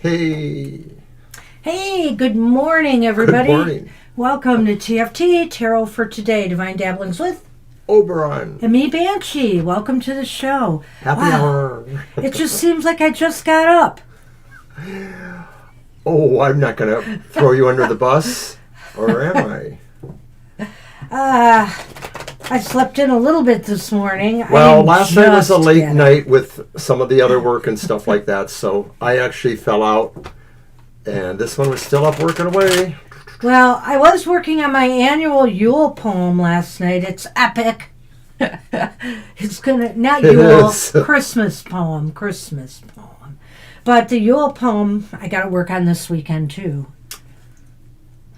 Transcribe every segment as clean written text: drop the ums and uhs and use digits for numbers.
Hey. Hey, good morning, everybody. Good morning. Welcome to TFT, Tarot for Today, Divine Dabblings with Oberon. and me, Banshee. Welcome to the show. Happy hour. It just seems like I just got up. Oh, I'm not going to throw you under the bus, or am I? I slept in a little bit this morning. Well, last night was a late get up. night with some of the other work and stuff like that, so I actually fell out, and this one was still up working away. Well, I was working on my annual Yule poem last night. It's epic. It's not It Yule, is. Christmas poem. But the Yule poem I got to work on this weekend too.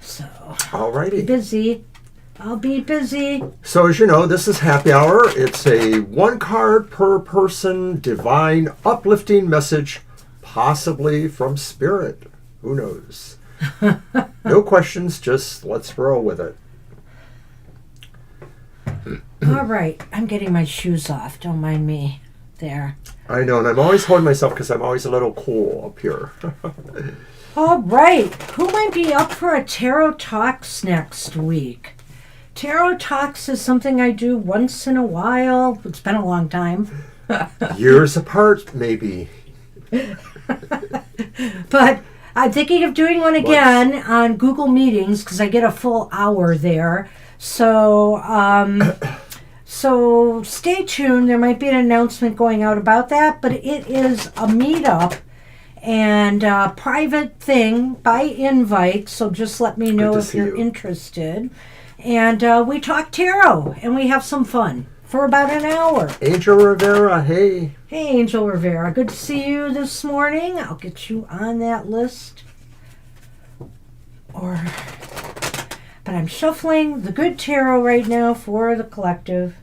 So, Alrighty. busy. I'll be busy. So as you know, this is Happy Hour. It's a one card per person divine uplifting message, possibly from Spirit. Who knows? No questions, just let's roll with it. All right, I'm getting my shoes off. Don't mind me there. I know, and I'm always holding myself because I'm always a little cool up here. All right, who might be up for a Tarot Talks next week? Tarot Talks is something I do once in a while. It's been a long time. Years apart, maybe. But I'm thinking of doing one again on Google Meetings because I get a full hour there. So, so stay tuned. There might be an announcement going out about that, but it is a meetup and a private thing by invite. So just let me know if you're interested. And we talk tarot and we have some fun for about an hour. Angel Rivera, hey. Hey, Angel Rivera. Good to see you this morning. I'll get you on that list. But I'm shuffling the good tarot right now for the collective.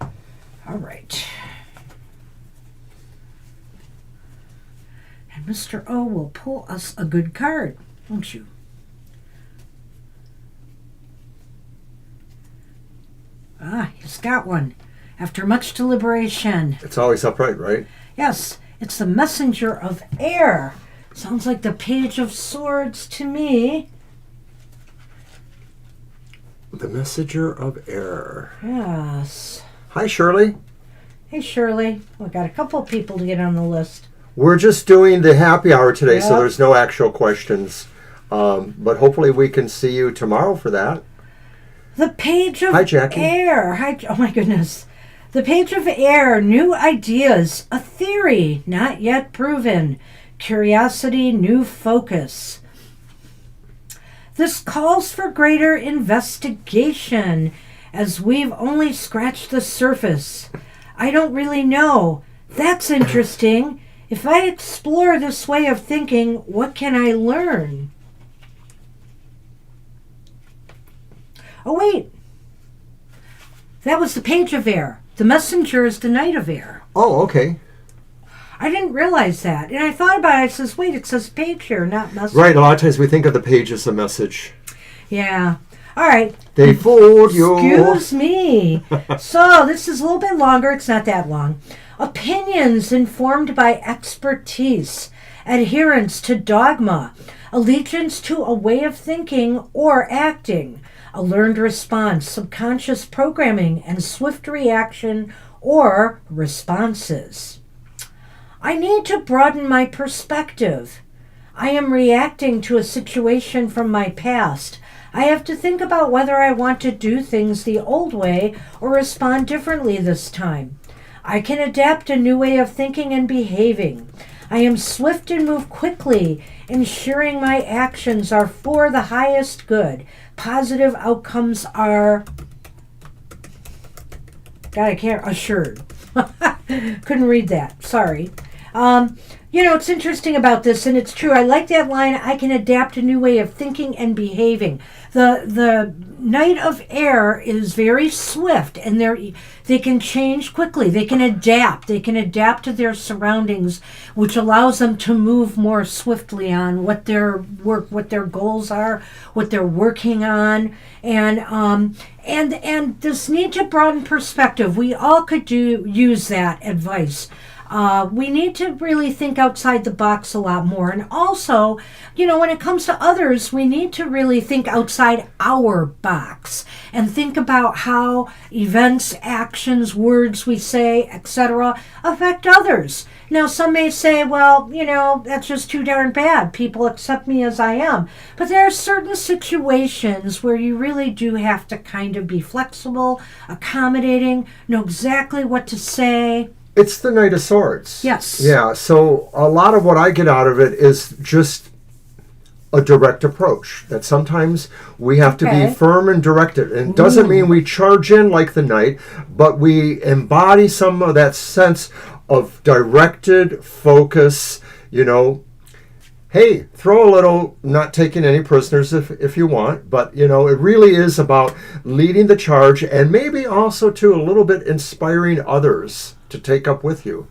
All right. And Mr. O will pull us a good card, won't you? Ah, he's got one. After much deliberation. It's always upright, right? Yes, it's the Messenger of Air. Sounds like the Page of Swords to me. The Messenger of Air. Yes. Hi, Shirley. Hey, Shirley. We got a couple of people to get on the list. We're just doing the Happy Hour today, so Yep. there's no actual questions. But hopefully we can see you tomorrow for that. The Page of Hi, Jackie. Air. Hi, oh my goodness. The Page of Air. New ideas. A theory not yet proven. Curiosity, new focus. This calls for greater investigation as we've only scratched the surface. I don't really know. That's interesting. If I explore this way of thinking, what can I learn? Oh, wait. That was the Page of Air. The Messenger is the Knight of Air. Oh, okay. I didn't realize that. And I thought about it. I says, wait, it says page here, not messenger. Right, a lot of times we think of the page as a message. Yeah. All right. They fooled you. Excuse me. So this is a little bit longer. It's not that long. Opinions informed by expertise, adherence to dogma, allegiance to a way of thinking or acting, a learned response, subconscious programming, and swift reaction or responses. I need to broaden my perspective. I am reacting to a situation from my past. I have to think about whether I want to do things the old way or respond differently this time. I can adapt a new way of thinking and behaving. I am swift and move quickly, ensuring my actions are for the highest good. Positive outcomes are... God, I can't... Assured. Couldn't read that. Sorry. It's interesting about this, and it's true. I like that line, I can adapt a new way of thinking and behaving. The Knight of Air is very swift, and they can change quickly. They can adapt. They can adapt to their surroundings, which allows them to move more swiftly on what their goals are, what they're working on, and this need to broaden perspective. We all could use that advice. We need to really think outside the box a lot more. And also, when it comes to others, we need to really think outside our box and think about how events, actions, words we say, etc., affect others. Now, some may say, well, that's just too darn bad. People accept me as I am. But there are certain situations where you really do have to kind of be flexible, accommodating, know exactly what to say. It's the Knight of Swords. Yes. Yeah, so a lot of what I get out of it is just a direct approach. That sometimes we have to be firm and directed. And it doesn't mean we charge in like the knight, but we embody some of that sense of directed focus, hey, throw a little, not taking any prisoners if you want, but, it really is about leading the charge and maybe also, too, a little bit inspiring others to take up with you.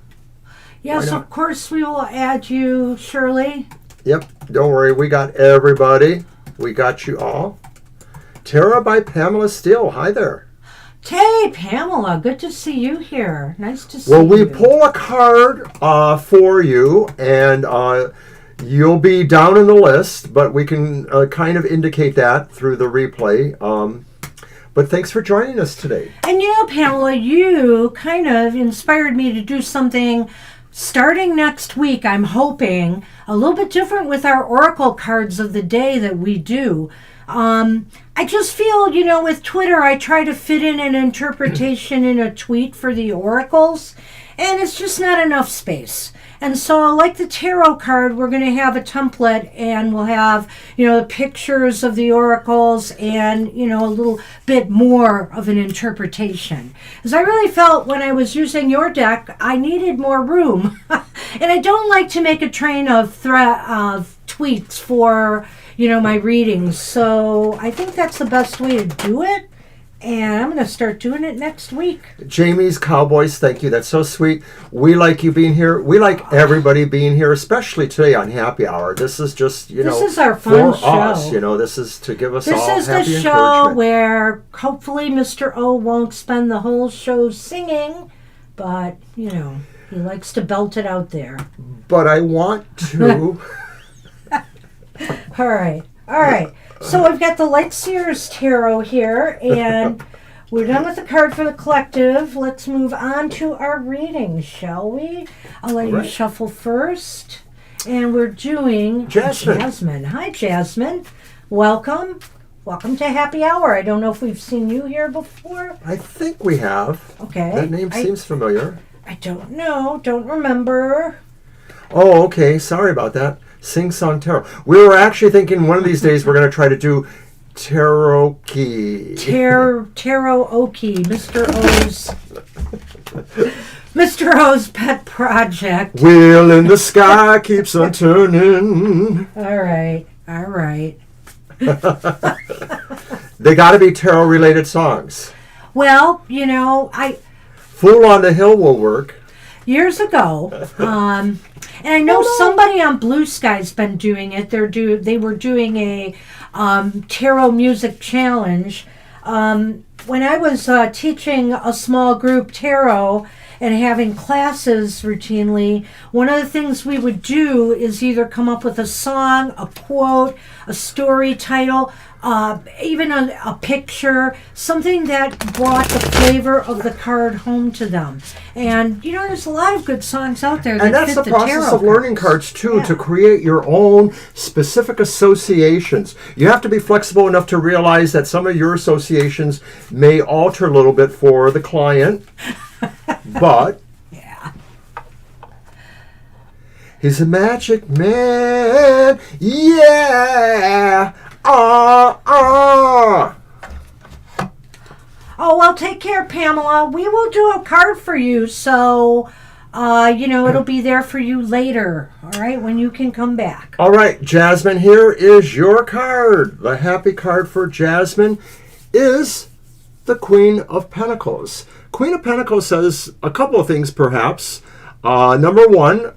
Yes, of course, we will add you, Shirley. Yep, don't worry, we got everybody. We got you all. Tara by Pamela Steele, hi there. Hey, Pamela, good to see you here. Nice to see you. Well, we pull a card for you, and you'll be down in the list, but we can kind of indicate that through the replay. But thanks for joining us today. And Pamela, you kind of inspired me to do something starting next week, I'm hoping, a little bit different with our oracle cards of the day that we do. I just feel, with Twitter, I try to fit in an interpretation in a tweet for the oracles, and it's just not enough space. And so, like the tarot card, we're going to have a template, and we'll have, the pictures of the oracles and, a little bit more of an interpretation. Because I really felt when I was using your deck, I needed more room. And I don't like to make a train of tweets for, my readings. So I think that's the best way to do it. And I'm going to start doing it next week. Jamie's Cowboys, thank you. That's so sweet. We like you being here. We like everybody being here, especially today on Happy Hour. This is just, this is our fun for show. Us. This is to give us all happy encouragement. This is the show where hopefully Mr. O won't spend the whole show singing, but, he likes to belt it out there. But I want to... All right. So we've got the Light Seers Tarot here, and we're done with the card for the collective. Let's move on to our reading, shall we? I'll let you shuffle first. And we're doing Jasmine. Hi, Jasmine. Welcome. Welcome to Happy Hour. I don't know if we've seen you here before. I think we have. Okay. That name seems familiar. I don't know. Don't remember. Oh, okay. Sorry about that. Sing Song Tarot. We were actually thinking one of these days we're going to try to do Tarot-key. Tarot-oki, Mr. O's pet project. Wheel in the sky keeps on turning. All right. They got to be tarot-related songs. Well, Fool on the Hill will work. Years ago, and I know somebody on Blue Sky's been doing it. They were doing a tarot music challenge. When I was teaching a small group tarot and having classes routinely, one of the things we would do is either come up with a song, a quote, a story title, even a picture, something that brought the flavor of the card home to them. And, there's a lot of good songs out there that and that's fit the process tarot of learning cards, too, Yeah. to create your own specific associations. You have to be flexible enough to realize that some of your associations may alter a little bit for the client, but... Yeah. He's a magic man, yeah! Oh, well, take care, Pamela. We will do a card for you, so, it'll be there for you later, all right, when you can come back. All right, Jasmine, here is your card. The happy card for Jasmine is the Queen of Pentacles. Queen of Pentacles says a couple of things, perhaps. Number one,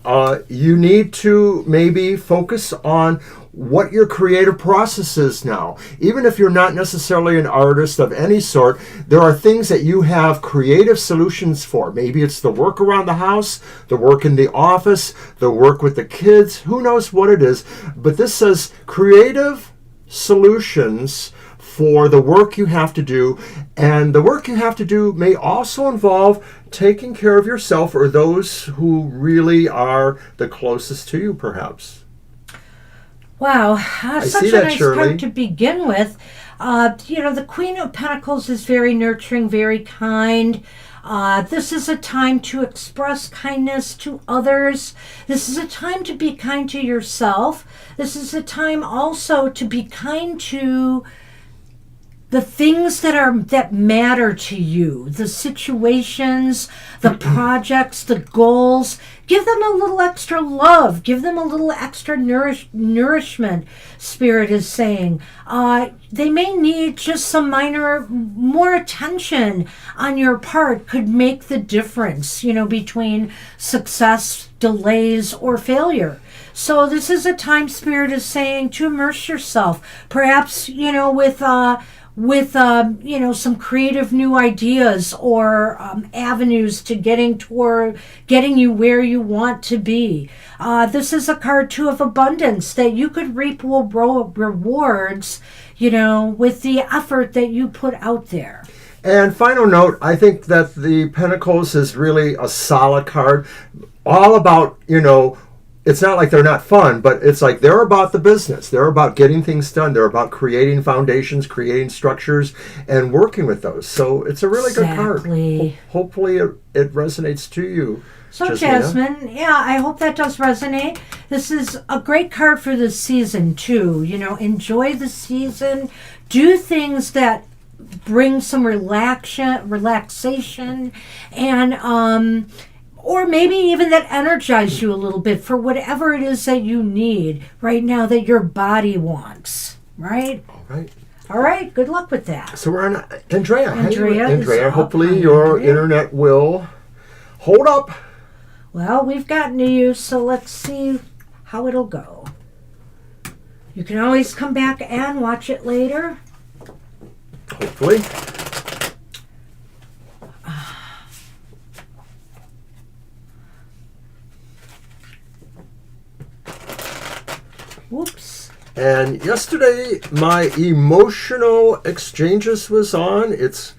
you need to maybe focus on what your creative process is now. Even if you're not necessarily an artist of any sort, there are things that you have creative solutions for. Maybe it's the work around the house, the work in the office, the work with the kids, who knows what it is. But this says creative solutions for the work you have to do. And the work you have to do may also involve taking care of yourself or those who really are the closest to you, perhaps. Wow, such a nice Shirley. card to begin with. The Queen of Pentacles is very nurturing, very kind. This is a time to express kindness to others. This is a time to be kind to yourself. This is a time also to be kind to the things that matter to you, the situations, the projects, the goals. Give them a little extra love. Give them a little extra nourishment, Spirit is saying. They may need just some more attention on your part could make the difference, between success, delays, or failure. So this is a time, Spirit is saying, to immerse yourself. Perhaps, with some creative new ideas or avenues to getting you where you want to be. This is a card too of abundance, that you could reap rewards, with the effort that you put out there. And final note, I think that the Pentacles is really a solid card, all about, it's not like they're not fun, but it's like they're about the business. They're about getting things done. They're about creating foundations, creating structures, and working with those. So it's a really good card. Hopefully it resonates to you. So Jasmine, I hope that does resonate. This is a great card for the season too. Enjoy the season. Do things that bring some relaxation, and or maybe even that energize you a little bit for whatever it is that you need right now that your body wants, right? All right, good luck with that. So we're on Andrea. Andrea, hopefully your internet will hold up. Well, we've gotten to you, so let's see how it'll go. You can always come back and watch it later. Hopefully. Whoops. And yesterday, my emotional exchanges was on. It's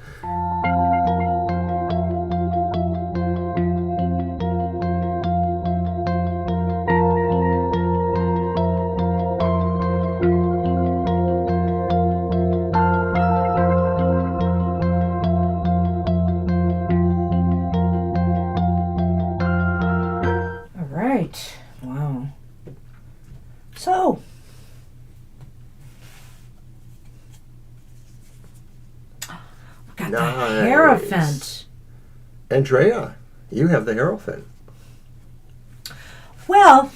all right. Wow. So, we got the Hierophant. Andrea, you have the Hierophant. Well,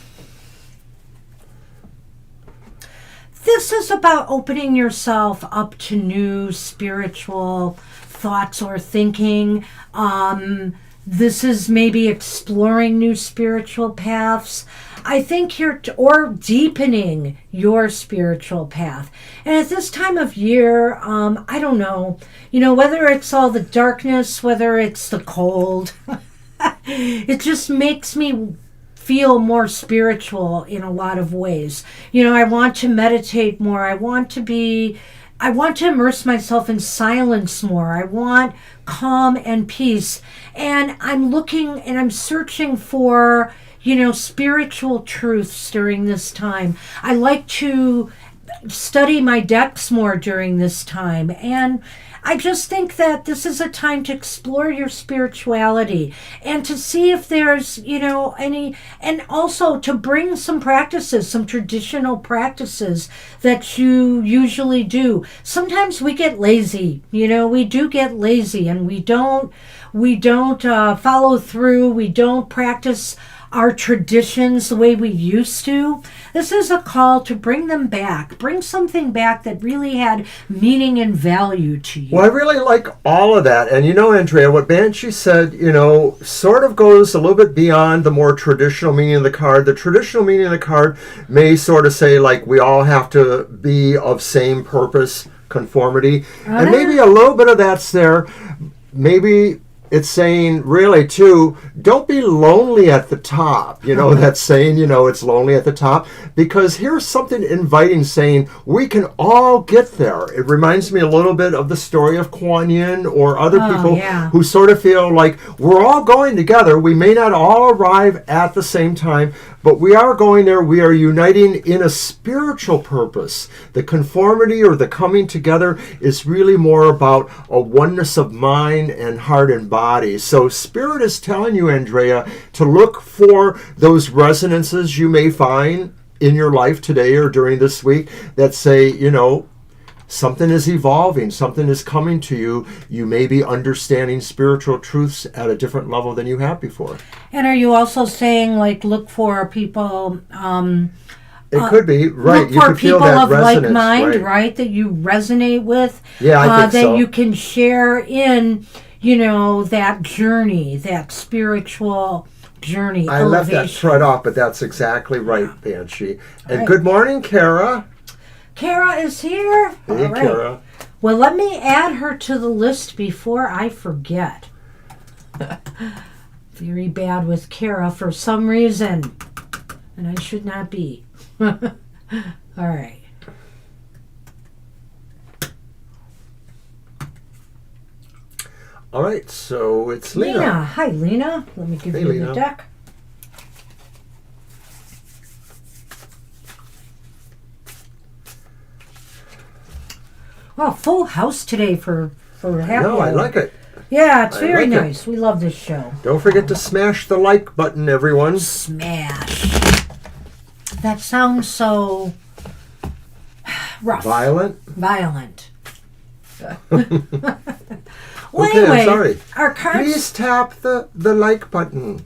this is about opening yourself up to new spiritual thoughts or thinking. This is maybe exploring new spiritual paths. I think or deepening your spiritual path. And at this time of year, I don't know, whether it's all the darkness, whether it's the cold, it just makes me feel more spiritual in a lot of ways. I want to meditate more. I want to immerse myself in silence more. I want calm and peace. And I'm looking and I'm searching for, spiritual truths during this time. I like to study my decks more during this time. And I just think that this is a time to explore your spirituality and to see if there's, any, and also to bring some practices, some traditional practices that you usually do. Sometimes we get lazy, we do get lazy, and we don't follow through. We don't practice our traditions the way we used to. This is a call to bring them back. Bring something back that really had meaning and value to you. Well, I really like all of that. And Andrea, what Banshee said, sort of goes a little bit beyond the more traditional meaning of the card. The traditional meaning of the card may sort of say, like, we all have to be of same purpose, conformity. And maybe a little bit of that's there. Maybe it's saying, really, too, don't be lonely at the top. That's saying, it's lonely at the top. Because here's something inviting, saying, we can all get there. It reminds me a little bit of the story of Kuan Yin or other people who sort of feel like we're all going together. We may not all arrive at the same time, but we are going there. We are uniting in a spiritual purpose. The conformity or the coming together is really more about a oneness of mind and heart and body. So Spirit is telling you, Andrea, to look for those resonances you may find in your life today or during this week that say, something is evolving, something is coming to you. You may be understanding spiritual truths at a different level than you have before. And are you also saying, like, look for people... it could be, right. Look for people of like mind, right? That you resonate with. Yeah, I think so. That you can share in, that journey, that spiritual journey. I left that thread off, but that's exactly right, Banshee. And right. Good morning, Kara. Kara is here. Hey, right. Kara. Well, let me add her to the list before I forget. Very bad with Kara for some reason. And I should not be. All right. All right, so it's Lena. Lena. Hi, Lena. Let me give you Lena. the deck. Well, full house today for happy No, I hour. like it. Yeah, it's very like nice. We love this show. Don't forget to smash the like button, everyone. Smash. That sounds so rough. Violent? Violent. Well, Okay, anyway, I'm sorry. our cards. Please tap the like button.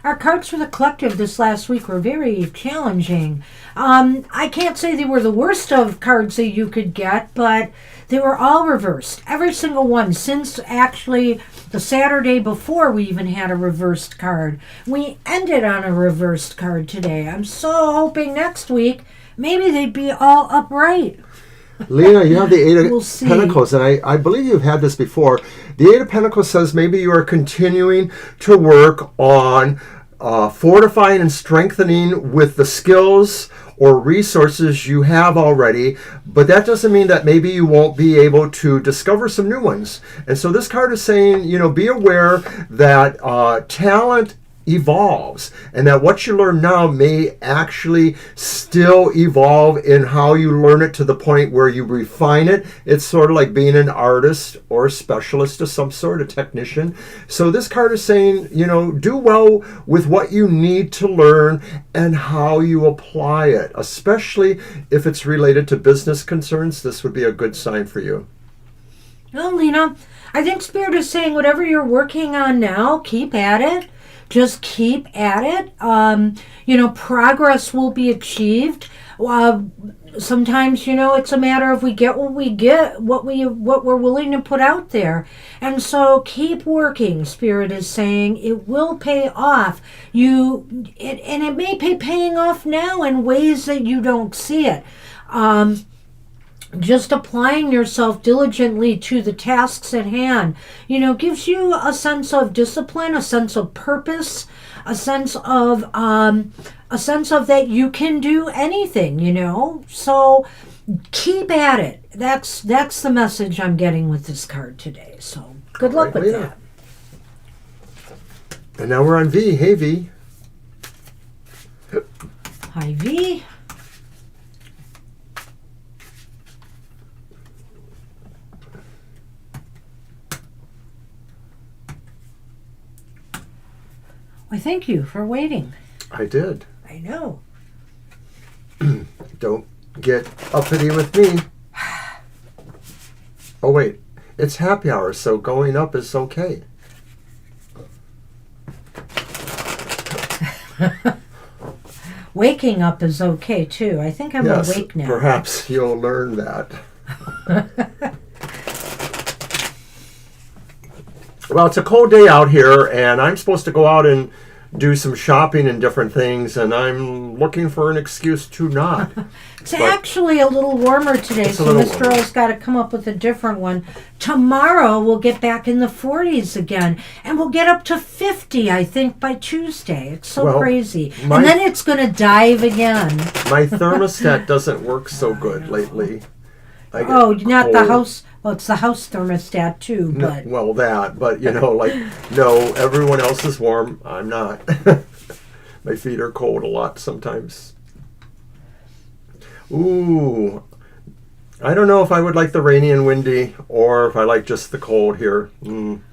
Our cards for the collective this last week were very challenging. I can't say they were the worst of cards that you could get, but they were all reversed. Every single one, since actually the Saturday before we even had a reversed card. We ended on a reversed card today. I'm so hoping next week maybe they'd be all upright. Lena, you have the Eight of We'll see. Pentacles, and I believe you've had this before. The Eight of Pentacles says maybe you are continuing to work on fortifying and strengthening with the skills or resources you have already, but that doesn't mean that maybe you won't be able to discover some new ones. And so this card is saying, be aware that talent evolves, and that what you learn now may actually still evolve in how you learn it to the point where you refine it. It's sort of like being an artist or a specialist of some sort, a technician. So this card is saying, do well with what you need to learn and how you apply it, especially if it's related to business concerns. This would be a good sign for you. Well, Lena, I think Spirit is saying whatever you're working on now, keep at it. Just keep at it. Progress will be achieved. Sometimes, it's a matter of we get what we get, what we're willing to put out there. And so keep working, Spirit is saying. It will pay off. And it may be paying off now in ways that you don't see it. Just applying yourself diligently to the tasks at hand, gives you a sense of discipline, a sense of purpose, a sense of that you can do anything, So keep at it. That's the message I'm getting with this card today. So good luck with that. And now we're on V. Hey, V. Hi, V. Well, thank you for waiting. I did. I know. Don't get uppity with me. Oh, wait. It's happy hour, so going up is okay. Waking up is okay too. I think I'm awake now. Perhaps you'll learn that. Well, it's a cold day out here, and I'm supposed to go out and do some shopping and different things, and I'm looking for an excuse to not. It's actually a little warmer today, so Mr. O's got to come up with a different one. Tomorrow we'll get back in the 40s again, and we'll get up to 50, I think, by Tuesday. It's so crazy. And then it's going to dive again. My thermostat doesn't work so good lately. Not the house. Well, it's the house thermostat too, but... No, but no, everyone else is warm. I'm not. My feet are cold a lot sometimes. Ooh. I don't know if I would like the rainy and windy, or if I like just the cold here.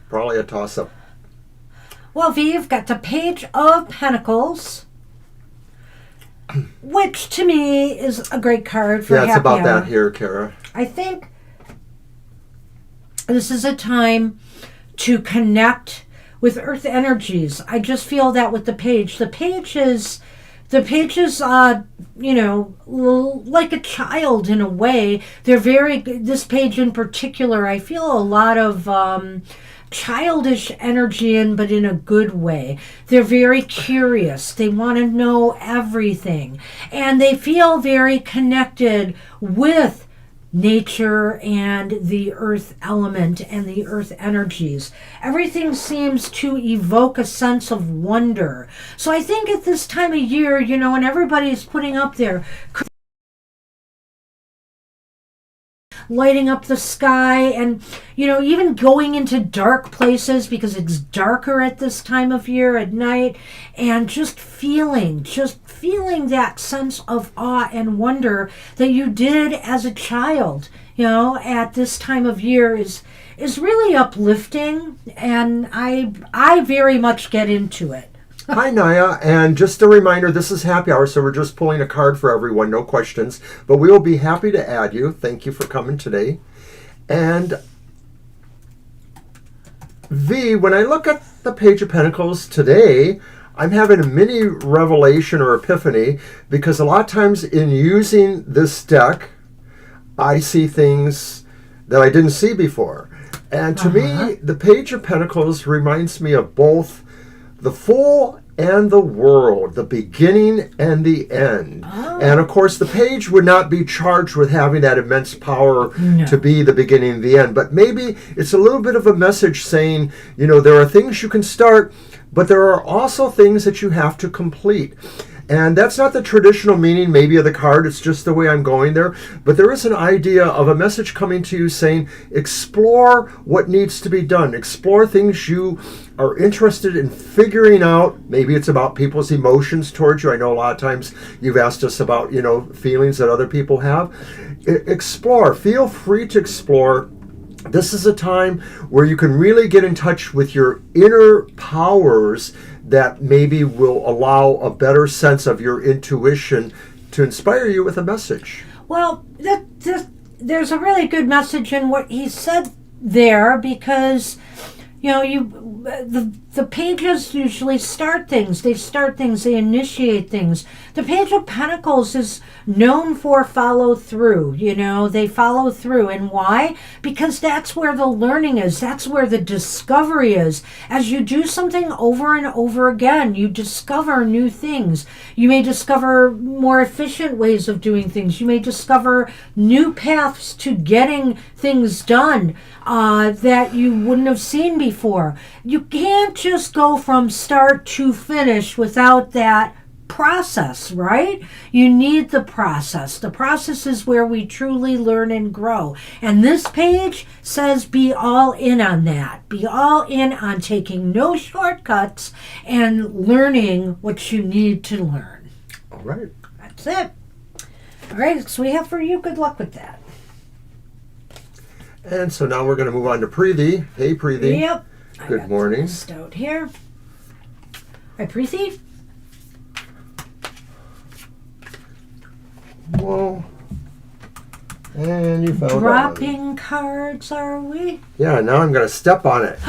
Probably a toss-up. Well, V, you've got the Page of Pentacles, which to me is a great card for happy hour. Yeah, it's about that here, Kara. I think this is a time to connect with earth energies. I just feel that with the page. The page is like a child in a way. This page in particular, I feel a lot of childish energy but in a good way. They're very curious. They want to know everything. And they feel very connected with nature and the earth element and the earth energies. Everything seems to evoke a sense of wonder. So I think at this time of year, when everybody's putting up their lighting up the sky and even going into dark places because it's darker at this time of year at night, and just feeling that sense of awe and wonder that you did as a child at this time of year is really uplifting, and I very much get into it. Hi, Naya, and just a reminder, this is happy hour, so we're just pulling a card for everyone, no questions, but we will be happy to add you. Thank you for coming today. And V, when I look at the Page of Pentacles today, I'm having a mini revelation or epiphany, because a lot of times in using this deck, I see things that I didn't see before. And to me, the Page of Pentacles reminds me of both the Fool and the World, the beginning and the end. And of course, the page would not be charged with having that immense power to be the beginning and the end. But maybe it's a little bit of a message saying, there are things you can start, but there are also things that you have to complete. And that's not the traditional meaning maybe of the card. It's just the way I'm going there. But there is an idea of a message coming to you saying, explore what needs to be done. Explore things you are interested in figuring out. Maybe it's about people's emotions towards you. I know a lot of times you've asked us about, feelings that other people have. Explore. Feel free to explore. This is a time where you can really get in touch with your inner powers that maybe will allow a better sense of your intuition to inspire you with a message. Well, there's a really good message in what he said there, because the pages usually start things. They initiate things. The Page of Pentacles is known for follow through. They follow through. And why? Because that's where the learning is. That's where the discovery is. As you do something over and over again, you discover new things. You may discover more efficient ways of doing things. You may discover new paths to getting things done that you wouldn't have seen before. You can't just go from start to finish without that process, right? You need the process. The process is where we truly learn and grow. And this page says be all in on that. Be all in on taking no shortcuts and learning what you need to learn. All right. That's it. All right, so we have for you. Good luck with that. And so now we're going to move on to Preeti. Hey, Preeti. Yep. Good morning. Out here. Hi, Preeti. Whoa. And you found dropping cards, are we? Yeah, now I'm going to step on it.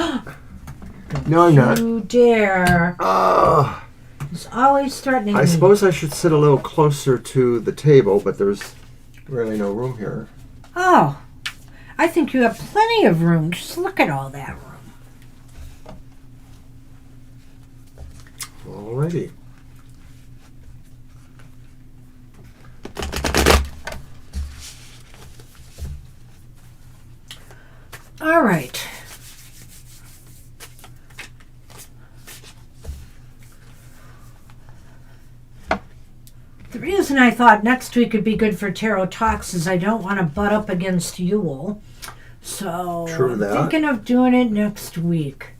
No, I'm not. You dare. He's always threatening me. I suppose I should sit a little closer to the table, but there's really no room here. Oh, I think you have plenty of room. Just look at all that room. Alrighty. All right. The reason I thought next week would be good for Tarot Talks is I don't want to butt up against Yule. So True that. I'm thinking of doing it next week.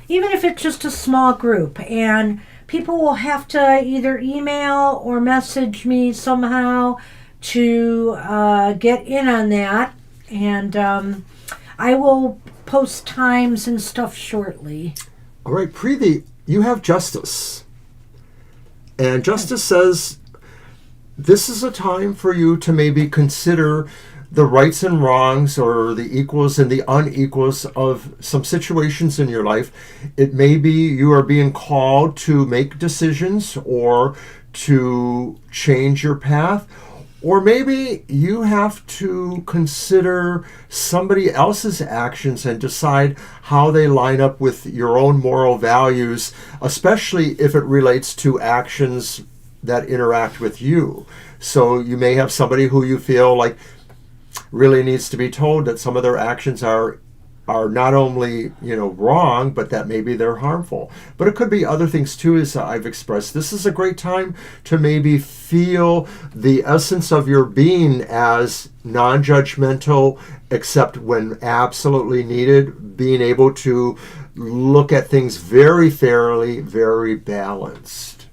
Even if it's just a small group. And people will have to either email or message me somehow to get in on that. And I will post times and stuff shortly. All right, Preeti, you have Justice. And Justice says this is a time for you to maybe consider the rights and wrongs or the equals and the unequals of some situations in your life. It may be you are being called to make decisions or to change your path. Or maybe you have to consider somebody else's actions and decide how they line up with your own moral values, especially if it relates to actions that interact with you. So you may have somebody who you feel like really needs to be told that some of their actions are not only, wrong, but that maybe they're harmful. But it could be other things too, as I've expressed. This is a great time to maybe feel the essence of your being as non-judgmental, except when absolutely needed, being able to look at things very fairly, very balanced.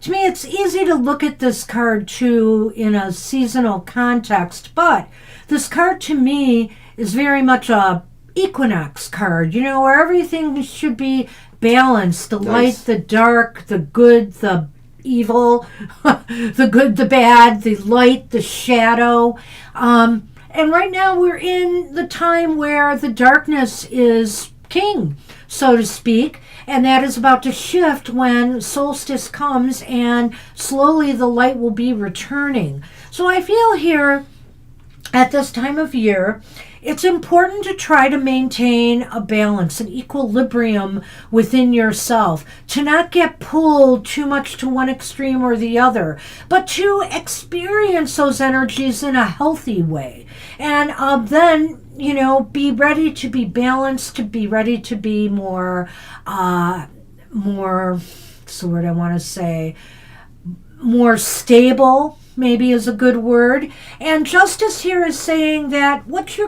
To me, it's easy to look at this card too in a seasonal context, but this card to me is very much a equinox card, where everything should be balanced. The light, the dark, the good, the evil, the good, the bad, the light, the shadow. And right now we're in the time where the darkness is king, so to speak. And that is about to shift when solstice comes and slowly the light will be returning. So I feel here at this time of year, it's important to try to maintain a balance, an equilibrium within yourself, to not get pulled too much to one extreme or the other, but to experience those energies in a healthy way. And then, be ready to be balanced, to be ready to be more, what's the word I want to say, more stable, maybe is a good word. And Justice here is saying that what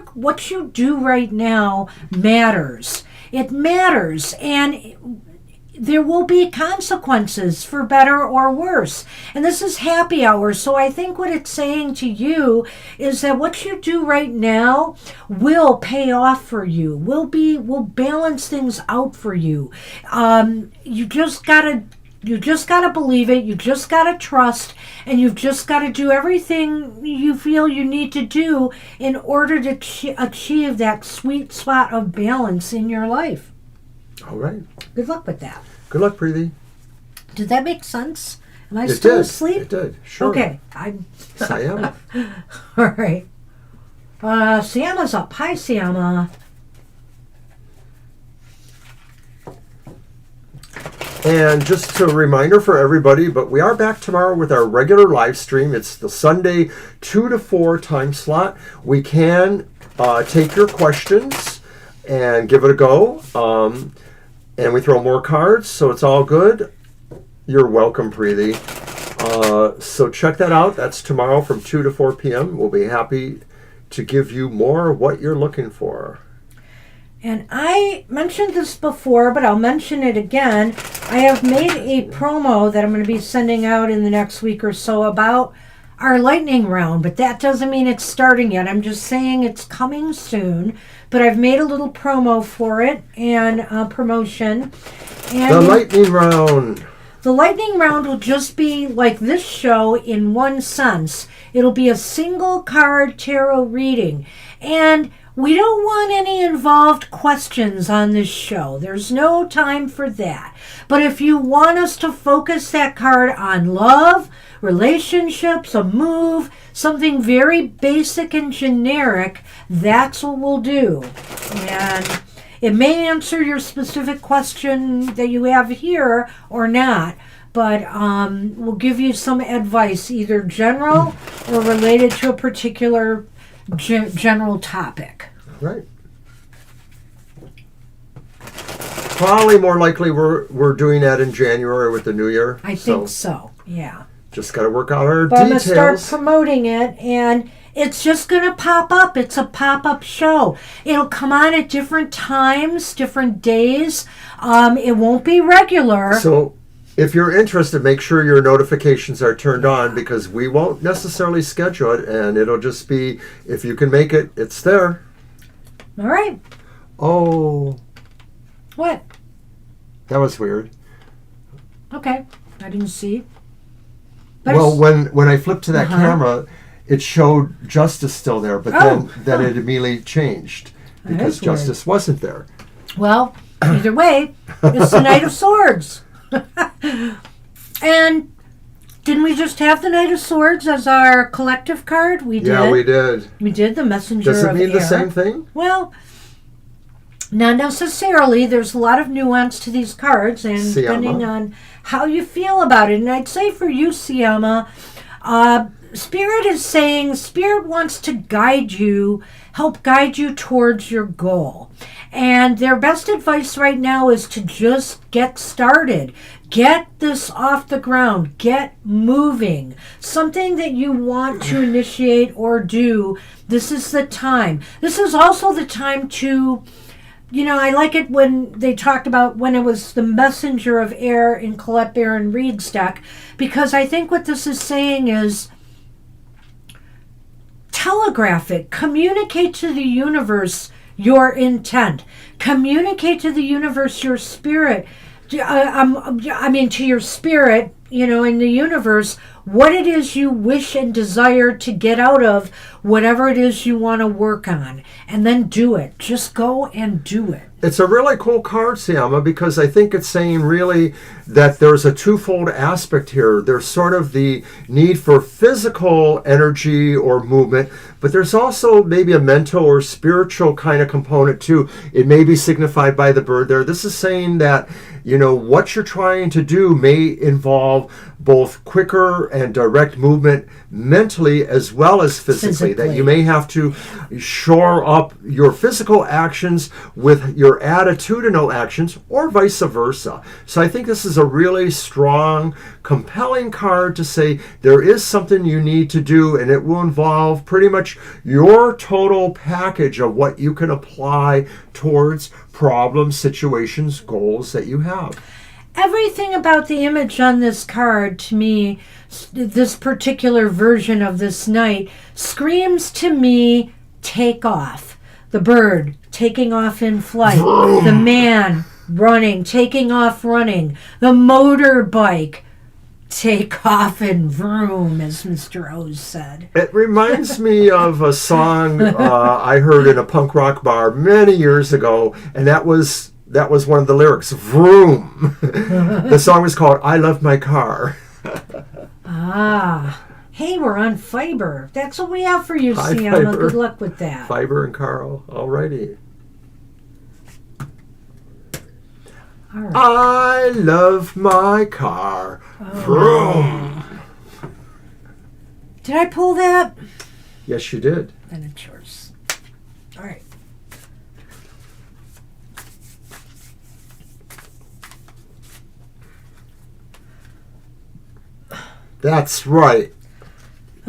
you do right now matters. It matters, and there will be consequences for better or worse. And this is happy hour, so I think what it's saying to you is that what you do right now will pay off for you, will balance things out for you. You just gotta believe it, you just gotta trust, and you've just gotta do everything you feel you need to do in order to achieve that sweet spot of balance in your life. All right. Good luck with that. Good luck, Preeti. Did that make sense? Am I It still did. asleep? It did. Sure. Okay. I am. All right. Siama's up. Hi, Siama. And just a reminder for everybody, but we are back tomorrow with our regular live stream. It's the Sunday 2 to 4 time slot. We can take your questions and give it a go. And we throw more cards, so it's all good. You're welcome, Preeti. So check that out. That's tomorrow from 2 to 4 p.m. We'll be happy to give you more of what you're looking for. And I mentioned this before, but I'll mention it again. I have made a promo that I'm going to be sending out in the next week or so about our lightning round, but that doesn't mean it's starting yet. I'm just saying it's coming soon. But I've made a little promo for it and promotion. And the lightning round. The lightning round will just be like this show in one sense. It'll be a single card tarot reading. And We don't want any involved questions on this show. There's no time for that. But if you want us to focus that card on love, relationships, a move, something very basic and generic, that's what we'll do. And it may answer your specific question that you have here or not, but we'll give you some advice, either general or related to a particular general topic. Right. Probably more likely we're doing that in January with the new year. I think so. Yeah. Just got to work out our But I'm going details. to start promoting it, and it's just going to pop up. It's a pop-up show. It'll come on at different times, different days. It won't be regular. So if you're interested, make sure your notifications are turned on, because we won't necessarily schedule it, and it'll just be, if you can make it, it's there. All right. Oh, What? that was weird. Okay. I didn't see. But Well, when I flipped to that camera, it showed Justice still there, but then it immediately changed because is weird. Justice wasn't there. Well, either way, it's the Knight of Swords. And didn't we just have the Knight of Swords as our collective card? We did. Yeah, we did. We did the Messenger Does it of mean the Air. same thing? Well, not necessarily. There's a lot of nuance to these cards, and Siyama. depending on how you feel about it. And I'd say for you, Siyama, Spirit is saying Spirit wants to guide you, help guide you towards your goal. And their best advice right now is to just get started. Get this off the ground. Get moving. Something that you want to initiate or do, this is the time. This is also the time to, I like it when they talked about when it was the Messenger of Air in Colette Baron Reed's deck, because I think what this is saying is telegraph it. Communicate to the universe your intent. Communicate to the universe your spirit. To your spirit, in the universe, what it is you wish and desire to get out of whatever it is you want to work on. And then do it. Just go and do it. It's a really cool card, Siyama, because I think it's saying really that there's a twofold aspect here. There's sort of the need for physical energy or movement, but there's also maybe a mental or spiritual kind of component too. It may be signified by the bird there. This is saying that, what you're trying to do may involve both quicker and direct movement mentally as well as physically. That you may have to shore up your physical actions with your attitudinal actions, or vice versa. So I think this is a really strong, compelling card to say there is something you need to do, and it will involve pretty much your total package of what you can apply towards problems, situations, goals that you have. Everything about the image on this card, to me, this particular version of this knight, screams to me, take off. The bird taking off in flight. Vroom. The man running, taking off running. The motorbike, take off and vroom, as Mr. O's said. It reminds me of a song I heard in a punk rock bar many years ago, and that was one of the lyrics, vroom. The song was called I Love My Car. Hey, we're on fiber. That's what we have for you, Hi, Siyama. Fiber. Good luck with that. Fiber and Carl. Alrighty. All right. I love my car. Vroom. Did I pull that? Yes, you did. Then it's yours. All right. That's right.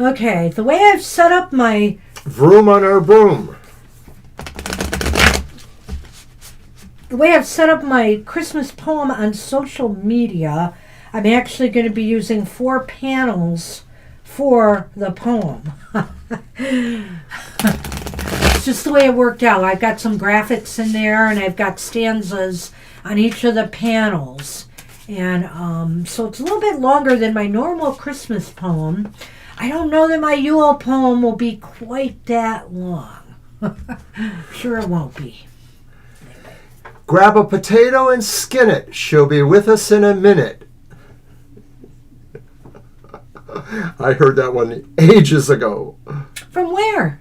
Okay, the way I've set up my... Vroom on our broom. The way I've set up my Christmas poem on social media, I'm actually going to be using 4 panels for the poem. It's just the way it worked out. I've got some graphics in there, and I've got stanzas on each of the panels. And so it's a little bit longer than my normal Christmas poem. I don't know that my Yule poem will be quite that long. Sure it won't be. Grab a potato and skin it. She'll be with us in a minute. I heard that one ages ago. From where?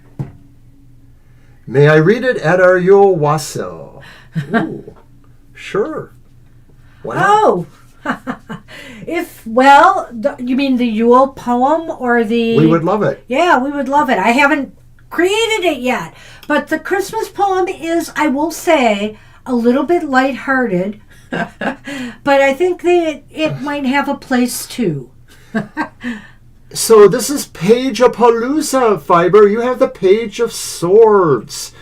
May I read it at our Yule Wassail? Ooh, sure. Why not? Oh! You mean the Yule poem or the... We would love it. Yeah, we would love it. I haven't created it yet. But the Christmas poem is, I will say, a little bit lighthearted. But I think that it might have a place too. So this is Page-a-Palooza, Fiber. You have the Page of Swords.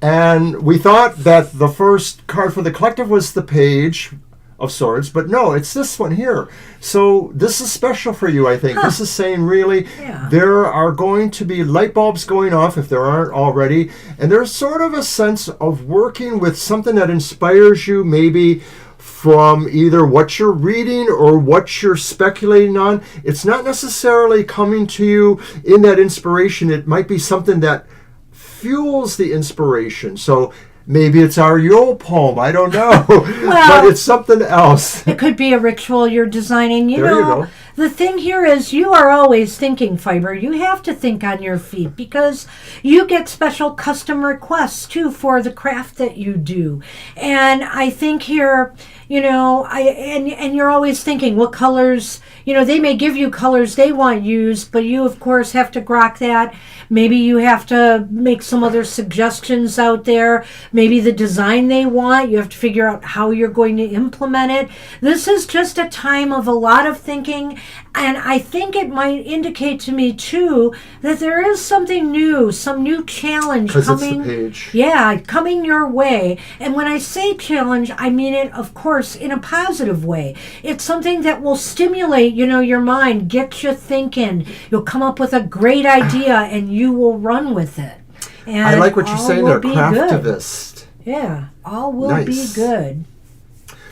And we thought that the first card for the collective was the Page of Swords, but no, it's this one here. So this is special for you, I think. Huh. This is saying really there are going to be light bulbs going off if there aren't already. And there's sort of a sense of working with something that inspires you maybe from either what you're reading or what you're speculating on. It's not necessarily coming to you in that inspiration. It might be something that fuels the inspiration. So maybe it's our Yule poem. I don't know. But it's something else. It could be a ritual you're designing. You go. The thing here is you are always thinking, Fiber. You have to think on your feet because you get special custom requests, too, for the craft that you do. And I think here, and you're always thinking what colors, they may give you colors they want used, but you, of course, have to grok that. Maybe you have to make some other suggestions out there. Maybe the design they want, you have to figure out how you're going to implement it. This is just a time of a lot of thinking, and I think it might indicate to me, too, that there is something new, some new challenge coming. It's the page. Yeah, coming your way. And when I say challenge, I mean it, of course, in a positive way. It's something that will stimulate, your mind, get you thinking. You'll come up with a great idea, and you will run with it. And I like what you're saying there, craftivist. Yeah, all will be good.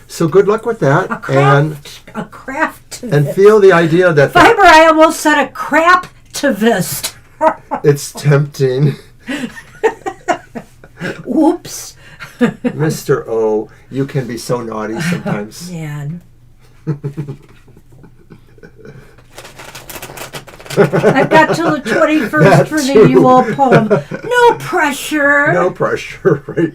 So good luck with that. A craftivist. And feel the idea that... Fiber, I almost said a craptivist. It's tempting. Oops. Mr. O, you can be so naughty sometimes. Man. I've got till the 21st for the Yule poem. No pressure. No pressure, right?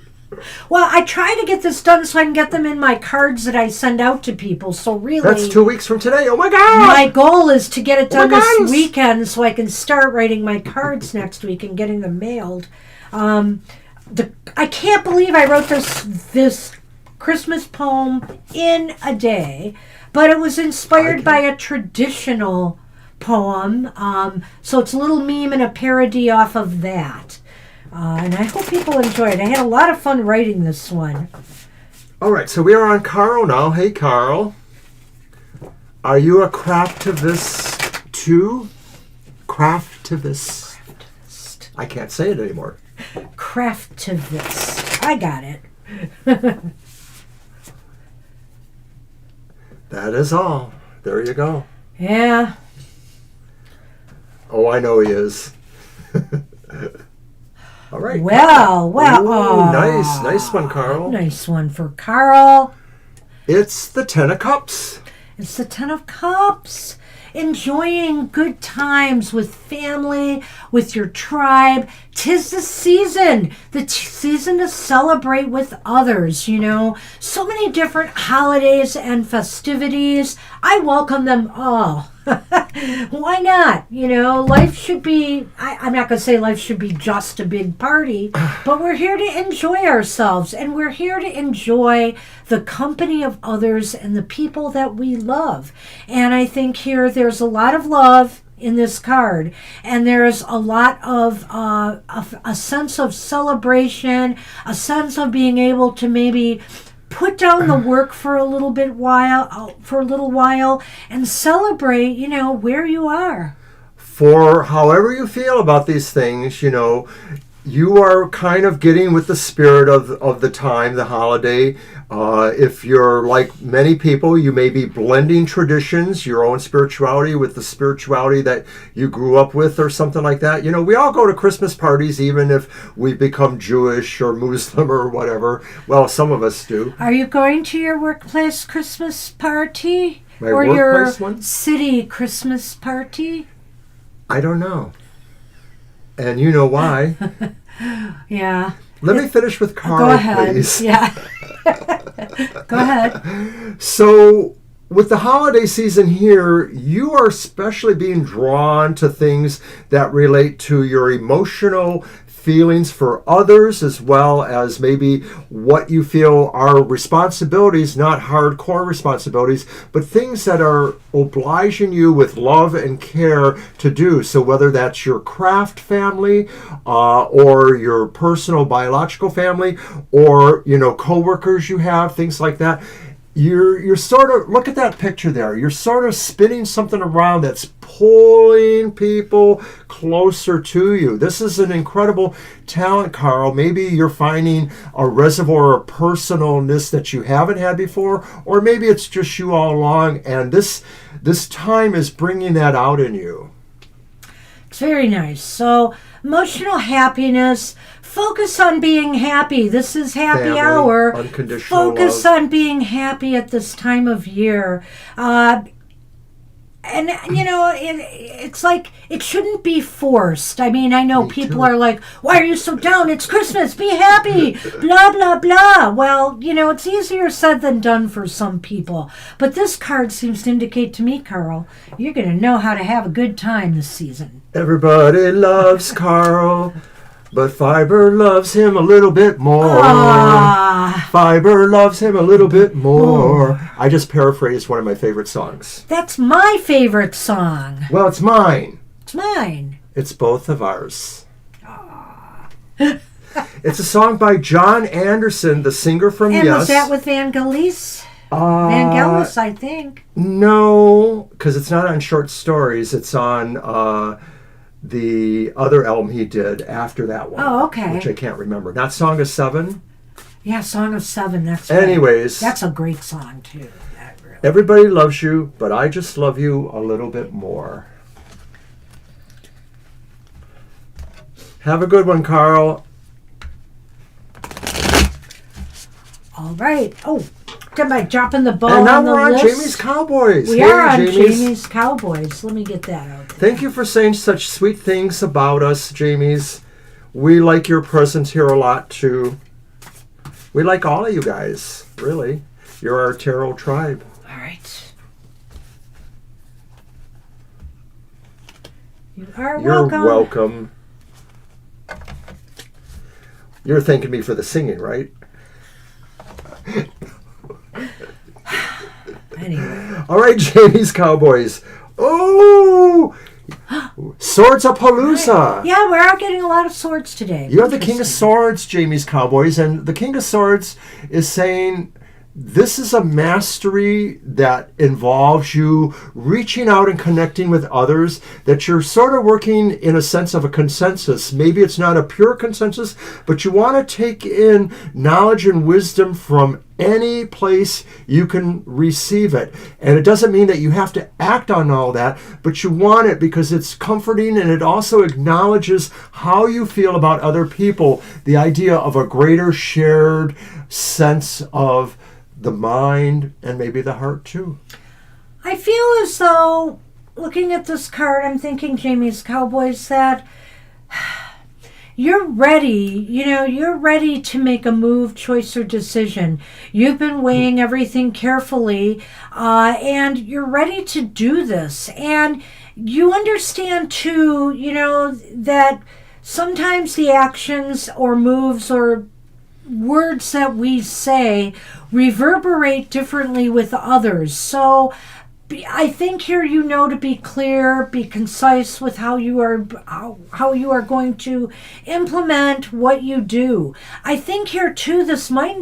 Well, I try to get this done so I can get them in my cards that I send out to people. So really... That's 2 weeks from today. Oh, my God. My goal is to get it done this weekend so I can start writing my cards next week and getting them mailed. I can't believe I wrote this Christmas poem in a day, but it was inspired by a traditional poem, so it's a little meme and a parody off of that, and I hope people enjoy it. I had a lot of fun writing this one. All right, so we are on Carl now. Hey, Carl, are you a craftivist too? Craftivist. I can't say it anymore. Craftivist. I got it. That is all. There you go. Yeah. Oh, I know he is. All right. Well. Ooh, nice one, Carl. Nice one for Carl. It's the 10 of Cups. It's the 10 of Cups. Enjoying good times with family, with your tribe. 'Tis the season to celebrate with others, So many different holidays and festivities. I welcome them all. Why not? Life should be, I'm not going to say life should be just a big party, but we're here to enjoy ourselves, and we're here to enjoy the company of others and the people that we love. And I think here there's a lot of love in this card, and there's a lot of a sense of celebration, a sense of being able to maybe put down the work for a little while and celebrate, where you are. For however you feel about these things, you are kind of getting with the spirit of the time, the holiday. If you're like many people, you may be blending traditions, your own spirituality with the spirituality that you grew up with or something like that. We all go to Christmas parties, even if we become Jewish or Muslim or whatever. Well, some of us do. Are you going to your workplace Christmas party? My or workplace your one? city Christmas party? I don't know. And you know why. Yeah. Let me finish with Carl, Go ahead. please. Yeah. Go ahead. So, with the holiday season here, you are especially being drawn to things that relate to your emotional feelings for others, as well as maybe what you feel are responsibilities, not hardcore responsibilities, but things that are obliging you with love and care to do. So whether that's your craft family, or your personal biological family, or coworkers you have, things like that. You're sort of, look at that picture there. You're sort of spinning something around that's pulling people closer to you. This is an incredible talent, Carl. Maybe you're finding a reservoir of personalness that you haven't had before, or maybe it's just you all along, and this time is bringing that out in you. It's very nice. So, emotional happiness. Focus on being happy. This is happy Family, hour. unconditional Focus love. on being happy at this time of year. And, it's like, it shouldn't be forced. I mean, I know Me people too. are like, why are you so down? It's Christmas. Be happy. Blah, blah, blah. Well, it's easier said than done for some people. But this card seems to indicate to me, Carl, you're going to know how to have a good time this season. Everybody loves Carl, but Fiber loves him a little bit more. Ah, Fiber loves him a little bit more. I just paraphrased one of my favorite songs. that's my favorite song. Well, it's mine. It's mine. It's both of ours. It's a song by John Anderson, the singer from And Yes. was that with Vangelis? Vangelis, I think. No, because it's not on Short Stories. It's on the other album he did after that one. Oh, okay. Which I can't remember. Not Song of Seven? Yeah, Song of Seven. That's right. Anyways. That's a great song, too. That really. Everybody loves you, but I just love you a little bit more. Have a good one, Carl. All right. Oh, am I dropping the ball And now on the we're on list? Jamie's Cowboys. We Hey, are on Jamie's Cowboys. Let me get that out there. Thank you for saying such sweet things about us, Jamie's. We like your presence here a lot, too. We like all of you guys, really. You're our tarot tribe. All right. You are You're welcome. welcome. You're thanking me for the singing, right? Anyway. All right, Jamie's Cowboys. Oh! Swords of Palooza. Yeah, we are getting a lot of swords today. You have the King of Swords, Jamie's Cowboys, and the King of Swords is saying this is a mastery that involves you reaching out and connecting with others, that you're sort of working in a sense of a consensus. Maybe it's not a pure consensus, but you want to take in knowledge and wisdom from any place you can receive it. And it doesn't mean that you have to act on all that, but you want it because it's comforting, and it also acknowledges how you feel about other people, the idea of a greater shared sense of the mind and maybe the heart too. I feel as though, looking at this card, I'm thinking, Jamie's Cowboys, that you're ready. You're ready to make a move, choice, or decision. You've been weighing everything carefully, and you're ready to do this. And you understand, too, that sometimes the actions or moves or words that we say reverberate differently with others. So I think here to be clear, be concise with how you are going to implement what you do. I think here too, this might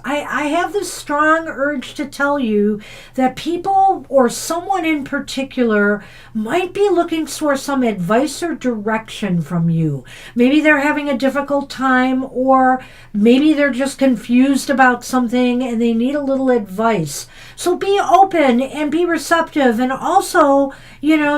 I have this strong urge to tell you that people or someone in particular might be looking for some advice or direction from you. Maybe they're having a difficult time, or maybe they're just confused about something and they need a little advice. So be open and be receptive, and also,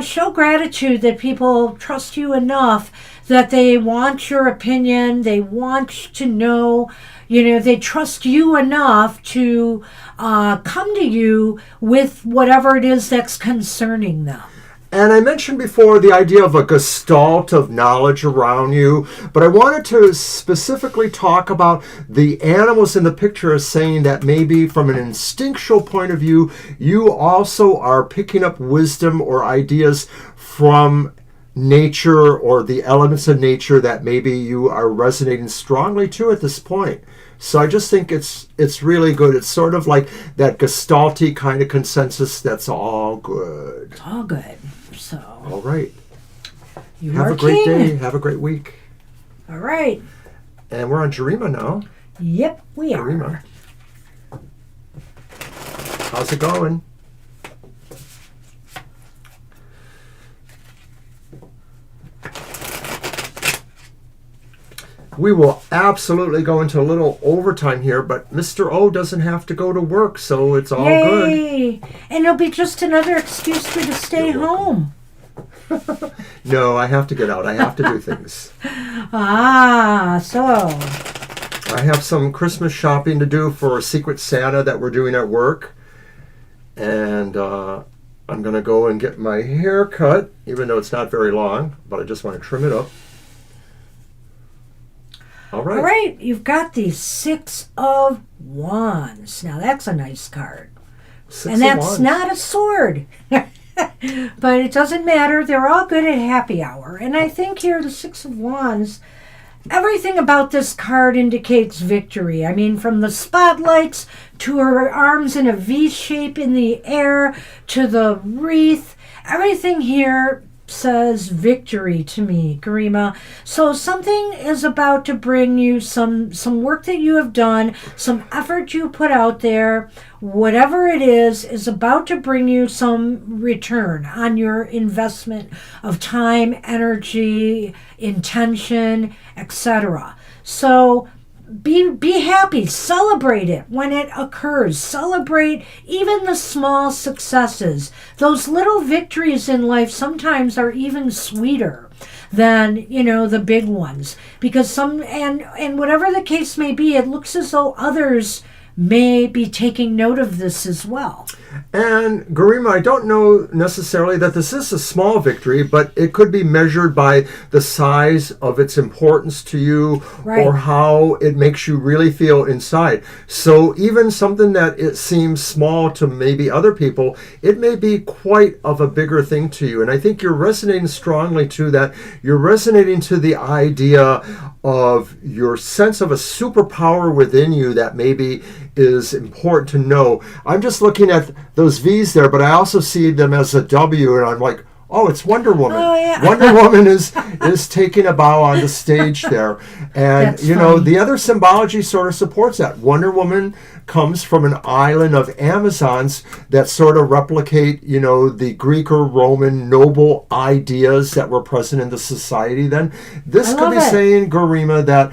show gratitude that people trust you enough that they want your opinion, they want to know, they trust you enough to come to you with whatever it is that's concerning them. And I mentioned before the idea of a gestalt of knowledge around you, but I wanted to specifically talk about the animals in the picture as saying that maybe from an instinctual point of view, you also are picking up wisdom or ideas from nature or the elements of nature that maybe you are resonating strongly to at this point. So I just think it's really good. It's sort of like that gestalty kind of consensus that's all good. It's all good. So, all right. Have a great day. Have a great week. All right. And we're on Jarima now. Yep, we are. Jarima. How's it going? We will absolutely go into a little overtime here, but Mr. O doesn't have to go to work, so it's all Yay. Good. And it'll be just another excuse for you to stay home. No, I have to get out. I have to do things. So. I have some Christmas shopping to do for Secret Santa that we're doing at work. And I'm going to go and get my hair cut, even though it's not very long, but I just want to trim it up. All right, you've got the 6 of Wands. Now that's a nice card. And that's not a sword. But it doesn't matter. They're all good at happy hour. And I think here the 6 of Wands, everything about this card indicates victory. I mean, from the spotlights to her arms in a V shape in the air to the wreath, everything here says victory to me, Garima. So something is about to bring you some work that you have done, some effort you put out there, whatever it is about to bring you some return on your investment of time, energy, intention, etc. So be happy, celebrate it when it occurs, celebrate even the small successes. Those little victories in life sometimes are even sweeter than the big ones, because and whatever the case may be, it looks as though others may be taking note of this as well. And Garima, I don't know necessarily that this is a small victory, but it could be measured by the size of its importance to you, right, or how it makes you really feel inside. So even something that it seems small to maybe other people, it may be quite of a bigger thing to you. And I think you're resonating strongly to that. You're resonating to the idea of your sense of a superpower within you that maybe is important to know. I'm just looking at those V's there, but I also see them as a W, and I'm like, oh, it's Wonder Woman. Oh, yeah. Wonder Woman is taking a bow on the stage there. And, That's funny. The other symbology sort of supports that. Wonder Woman comes from an island of Amazons that sort of replicate, the Greek or Roman noble ideas that were present in the society then. This could be saying, Garima, that,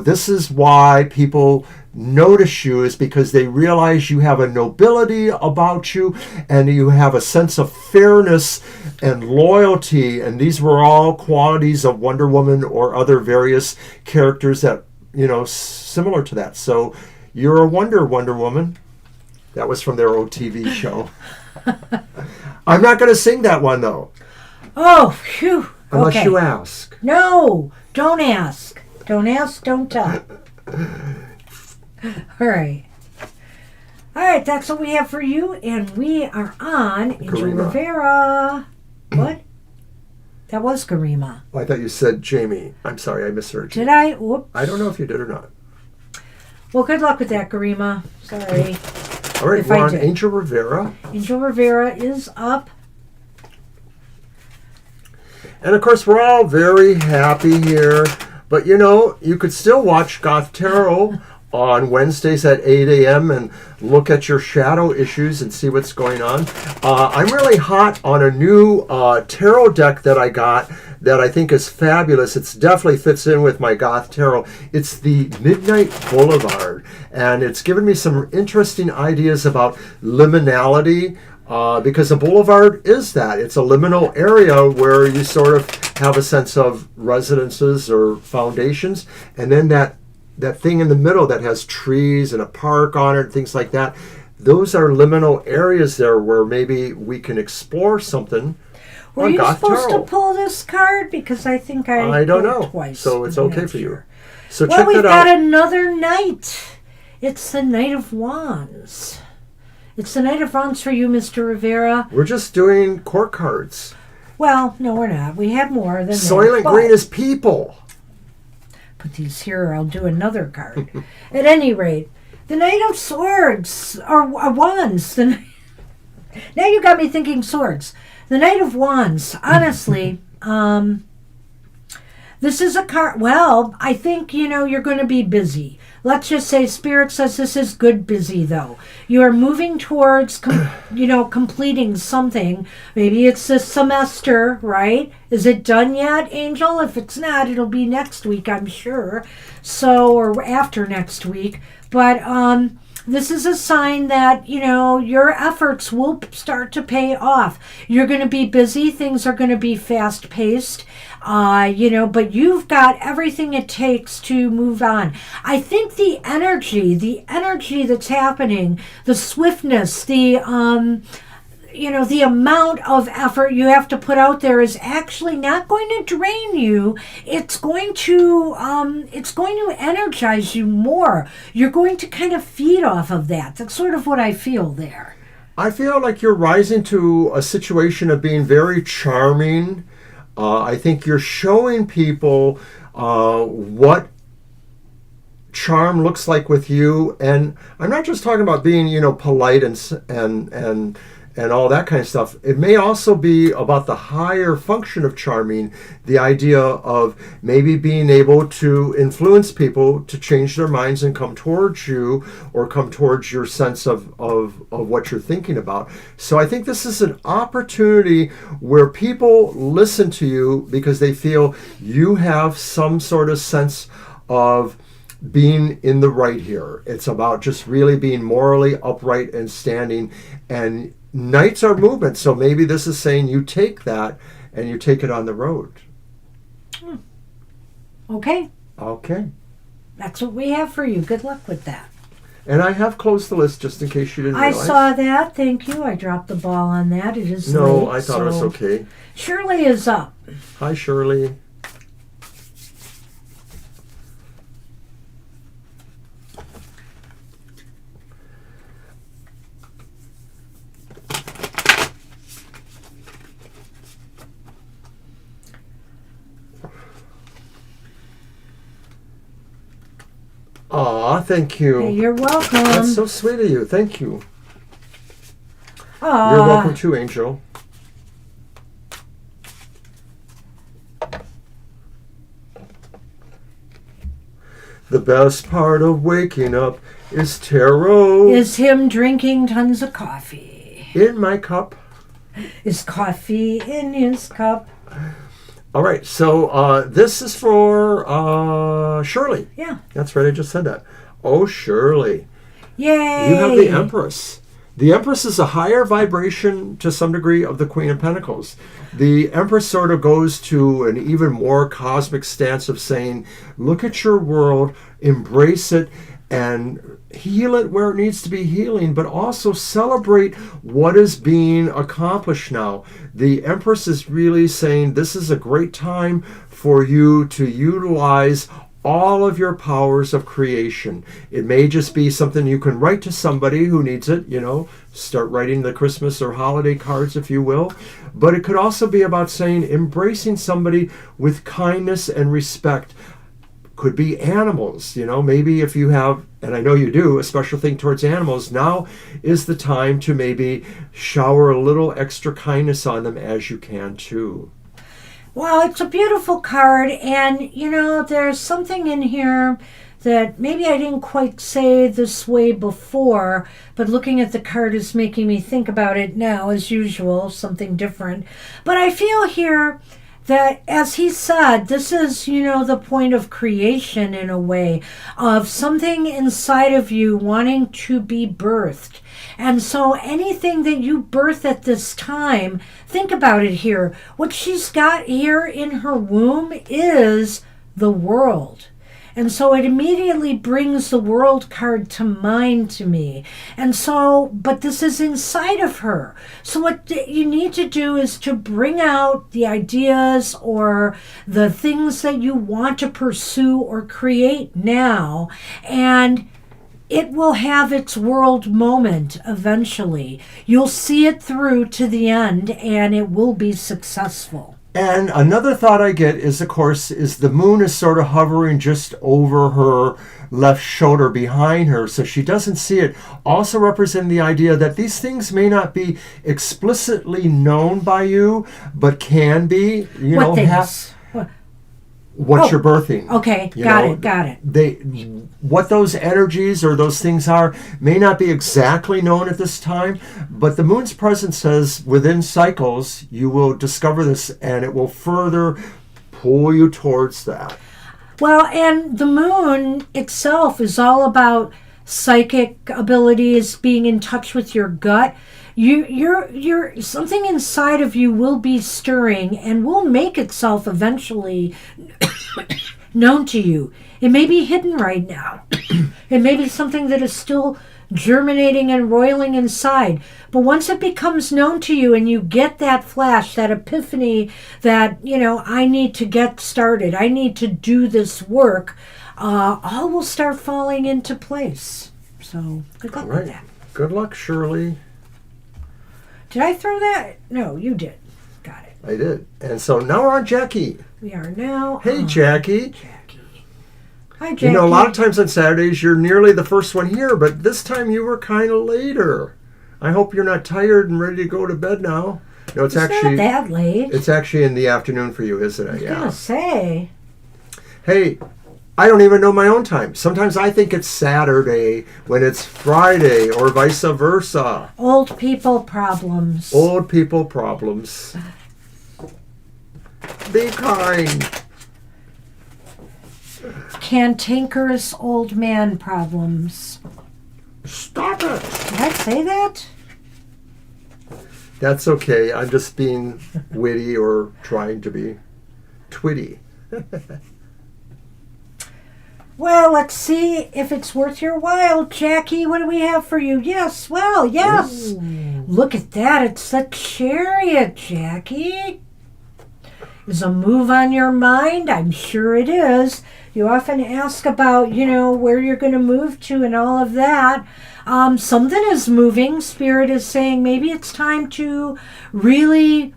this is why people notice you, is because they realize you have a nobility about you and you have a sense of fairness and loyalty, and these were all qualities of Wonder Woman or other various characters that similar to that. So you're a Wonder Woman. That was from their old TV show. I'm not going to sing that one though. Oh, phew. Unless you ask. No, don't ask. Don't ask, don't tell. All right, that's what we have for you, and we are on Angel Rivera. What? That was Garima. Oh, I thought you said Jamie. I'm sorry, I misheard you. Did I? Whoops. I don't know if you did or not. Well, good luck with that, Garima. Sorry. All right, if we're I on did. Angel Rivera. Angel Rivera is up. And of course, we're all very happy here. But you know, you could still watch Goth Tarot on Wednesdays at 8 a.m. and look at your shadow issues and see what's going on. I'm really hot on a new tarot deck that I got that I think is fabulous. It definitely fits in with my Goth Tarot. It's the Midnight Boulevard. And it's given me some interesting ideas about liminality. Because a boulevard is that. It's a liminal area where you sort of have a sense of residences or foundations, and then that thing in the middle that has trees and a park on it, things like that. Those are liminal areas there where maybe we can explore something. Were you supposed to pull this card? Because I think I don't pulled know. Twice. So it's okay for you. So well, check we've that out. got another knight. It's the Knight of Wands. It's the Knight of Wands for you, Mr. Rivera. We're just doing court cards. Well, no, we're not. We have more than that. Soylent Green is people. Put these here, or I'll do another card. At any rate, the Knight of Swords, or Wands. Now you got me thinking swords. The Knight of Wands, honestly, this is a card. Well, I think, you're going to be busy. Let's just say Spirit says this is good busy, though. You are moving towards, completing something. Maybe it's a semester, right? Is it done yet, Angel? If it's not, it'll be next week, I'm sure. So, or after next week. But this is a sign that, your efforts will start to pay off. You're going to be busy. Things are going to be fast-paced. But you've got everything it takes to move on. I think the energy that's happening, the swiftness, the amount of effort you have to put out there is actually not going to drain you. It's going to energize you more. You're going to kind of feed off of that. That's sort of what I feel there. I feel like you're rising to a situation of being very charming. I think you're showing people what charm looks like with you, and I'm not just talking about being, polite and all that kind of stuff. It may also be about the higher function of charming, the idea of maybe being able to influence people to change their minds and come towards you or come towards your sense of what you're thinking about. So I think this is an opportunity where people listen to you because they feel you have some sort of sense of being in the right here. It's about just really being morally upright and standing, and knights are movement, so maybe this is saying you take that and you take it on the road. Okay. Okay. That's what we have for you. Good luck with that. And I have closed the list just in case you didn't realize. I saw that. Thank you. I dropped the ball on that. It is No, late, I thought it was okay. Shirley is up. Hi, Shirley. Aw, thank you. Hey, you're welcome. That's so sweet of you. Thank you. Aw. You're welcome too, Angel. The best part of waking up is tarot. Is him drinking tons of coffee. In my cup. Is coffee in his cup. All right, so this is for Shirley. Yeah. That's right, I just said that. Oh, Shirley. Yay. You have the Empress. The Empress is a higher vibration to some degree of the Queen of Pentacles. The Empress sort of goes to an even more cosmic stance of saying, look at your world, embrace it, and heal it where it needs to be healing, but also celebrate what is being accomplished now. The Empress is really saying this is a great time for you to utilize all of your powers of creation. It may just be something you can write to somebody who needs it, start writing the Christmas or holiday cards, if you will. But it could also be about saying, embracing somebody with kindness and respect, Could be animals, maybe if you have, and I know you do, a special thing towards animals, now is the time to maybe shower a little extra kindness on them as you can too. Well, it's a beautiful card, and there's something in here that maybe I didn't quite say this way before, but looking at the card is making me think about it now, as usual, something different. But I feel here that, as he said, this is, the point of creation in a way, of something inside of you wanting to be birthed. And so anything that you birth at this time, think about it here. What she's got here in her womb is the world. And so it immediately brings the world card to mind to me. And so, but this is inside of her. So what you need to do is to bring out the ideas or the things that you want to pursue or create now, and it will have its world moment eventually. You'll see it through to the end, and it will be successful. And another thought I get is, of course, is the moon is sort of hovering just over her left shoulder behind her, so she doesn't see it. Also representing the idea that these things may not be explicitly known by you, but can be, What things? What you're birthing. Okay, got it. What those energies or those things are may not be exactly known at this time, but the moon's presence says within cycles you will discover this, and it will further pull you towards that. Well, and the moon itself is all about psychic abilities, being in touch with your gut. You're something inside of you will be stirring and will make itself eventually known to you. It may be hidden right now. It may be something that is still germinating and roiling inside. But once it becomes known to you and you get that flash, that epiphany that, I need to get started, I need to do this work, all will start falling into place. So good luck with that. Good luck, Shirley. Did I throw that? No, you did. Got it. I did. And so now we're on Jackie. We are now Hey, Jackie. Jackie. Hi, Jackie. A lot of times on Saturdays you're nearly the first one here, but this time you were kind of later. I hope you're not tired and ready to go to bed now. No, it's actually not that late. It's actually in the afternoon for you, isn't it? I was gonna say. Hey, I don't even know my own time. Sometimes I think it's Saturday when it's Friday, or vice versa. Old people problems. Old people problems. Be kind. Cantankerous old man problems. Stop it. Did I say that? That's okay. I'm just being witty or trying to be twitty. Well, let's see if it's worth your while. Jackie, what do we have for you? Yes, well, yes. Ooh. Look at that. It's the Chariot, Jackie. Is a move on your mind? I'm sure it is. You often ask about, where you're going to move to and all of that. Something is moving. Spirit is saying maybe it's time to really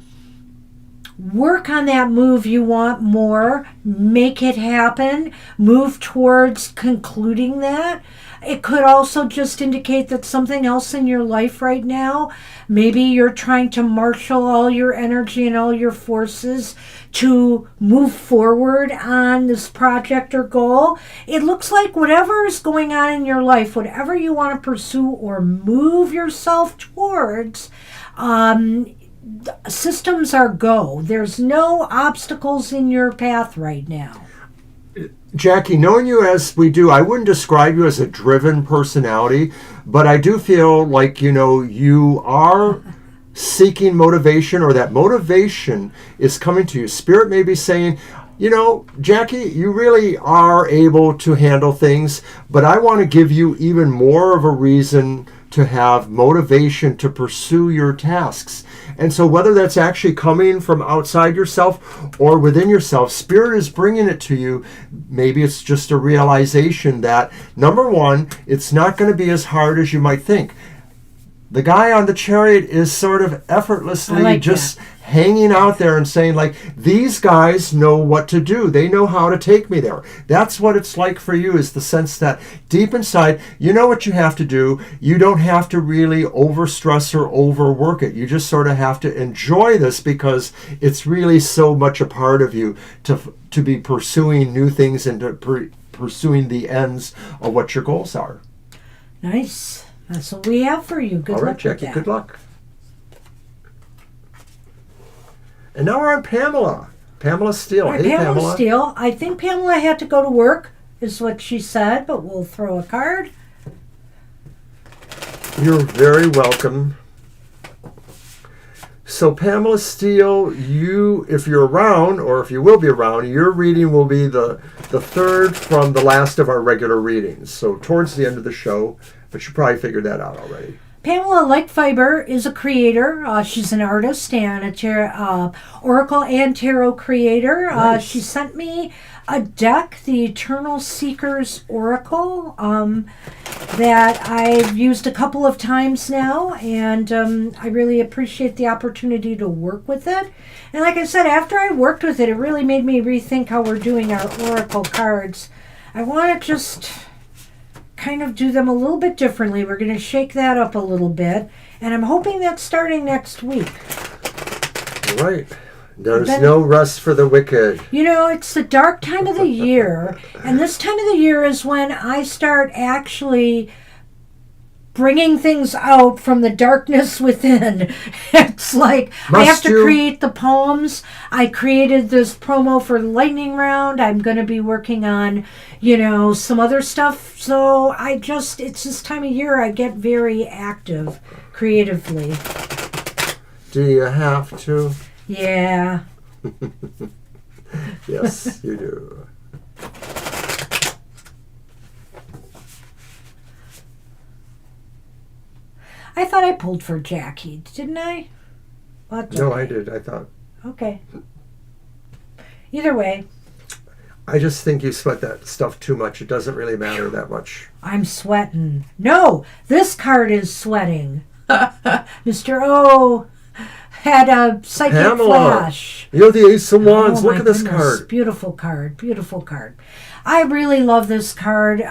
work on that move you want more, make it happen, move towards concluding that. It could also just indicate that something else in your life right now, maybe you're trying to marshal all your energy and all your forces to move forward on this project or goal. It looks like whatever is going on in your life, whatever you want to pursue or move yourself towards, systems are go. There's no obstacles in your path right now. Jackie, knowing you as we do, I wouldn't describe you as a driven personality, but I do feel like, you are seeking motivation, or that motivation is coming to you. Spirit may be saying, Jackie, you really are able to handle things, but I want to give you even more of a reason to have motivation to pursue your tasks. And so whether that's actually coming from outside yourself or within yourself, Spirit is bringing it to you. Maybe it's just a realization that, number one, it's not going to be as hard as you might think. the guy on the chariot is sort of effortlessly just hanging out there and saying, like, these guys know what to do. They know how to take me there. That's what it's like for you, is the sense that deep inside, you know what you have to do. You don't have to really overstress or overwork it. You just sort of have to enjoy this, because it's really so much a part of you to be pursuing new things and to pursuing the ends of what your goals are. Nice. That's what we have for you. Good luck. All right, luck, Jackie, good luck. And now we're on Pamela. Pamela Steele. Right, Hey, Pamela Steele. I think Pamela had to go to work, is what she said, but we'll throw a card. You're very welcome. So, Pamela Steele, if you're around, or if you will be around, your reading will be the third from the last of our regular readings. So, towards the end of the show, but you probably figured that out already. Pamela Lightfiber is a creator. She's an artist and a oracle and tarot creator. Nice. She sent me a deck, the Eternal Seekers Oracle, that I've used a couple of times now, and I really appreciate the opportunity to work with it. And like I said, after I worked with it, it really made me rethink how we're doing our oracle cards. I want to just kind of do them a little bit differently. We're going to shake that up a little bit, and I'm hoping that's starting next week. Right. There's no rest for the wicked. You know, it's the dark time of the year, and this time of the year is when I start actually bringing things out from the darkness within. It's like I have to create the poems. I created this promo for the lightning round. I'm going to be working on, some other stuff. So it's this time of year I get very active creatively. Do you have to? Yeah. Yes, you do. I thought I pulled for Jackie, didn't I? No, I did. I thought. Okay. Either way. I just think you sweat that stuff too much. It doesn't really matter that much. I'm sweating. No, this card is sweating. Mr. O had a psychic flash. You're the Ace of Wands. Look at this card. Beautiful card. Beautiful card. I really love this card.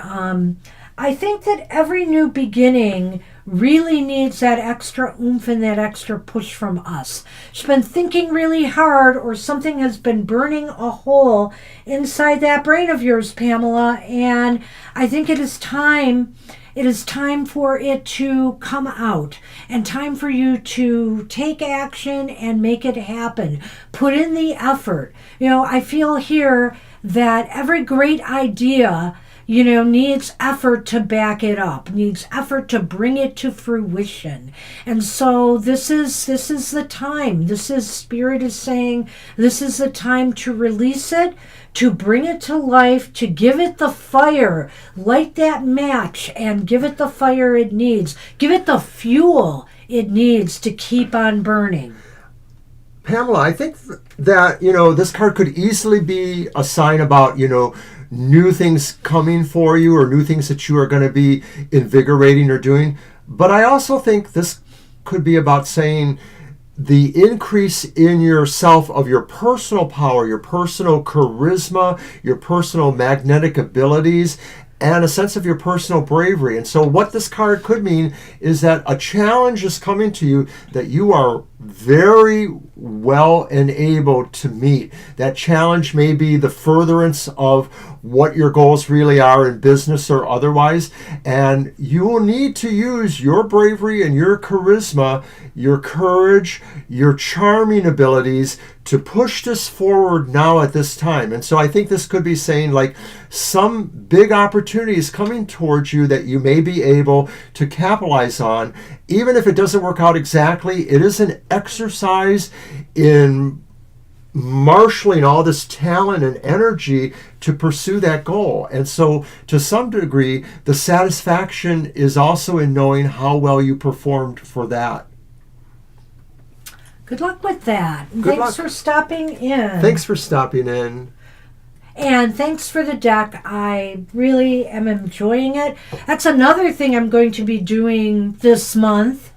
I think that every new beginning really needs that extra oomph and that extra push from us. She's been thinking really hard, or something has been burning a hole inside that brain of yours, Pamela, and I think it is time for it to come out, and time for you to take action and make it happen. Put in the effort. I feel here that every great idea needs effort to back it up, needs effort to bring it to fruition. And so this is the time. Spirit is saying, this is the time to release it, to bring it to life, to give it the fire. Light that match and give it the fire it needs. Give it the fuel it needs to keep on burning. Pamela, I think that, this card could easily be a sign about, new things coming for you, or new things that you are going to be invigorating or doing. But I also think this could be about saying the increase in yourself of your personal power, your personal charisma, your personal magnetic abilities, and a sense of your personal bravery. And so what this card could mean is that a challenge is coming to you that you are very well enabled to meet. That challenge may be the furtherance of what your goals really are in business or otherwise, and you will need to use your bravery and your charisma, your courage, your charming abilities to push this forward now at this time. And so I think this could be saying, like, some big opportunities coming towards you that you may be able to capitalize on. Even if it doesn't work out exactly, it is an exercise in marshaling all this talent and energy to pursue that goal. And so to some degree, the satisfaction is also in knowing how well you performed for that. Good luck with that. Thanks for stopping in. Thanks for stopping in. And thanks for the deck. I really am enjoying it. That's another thing I'm going to be doing this month.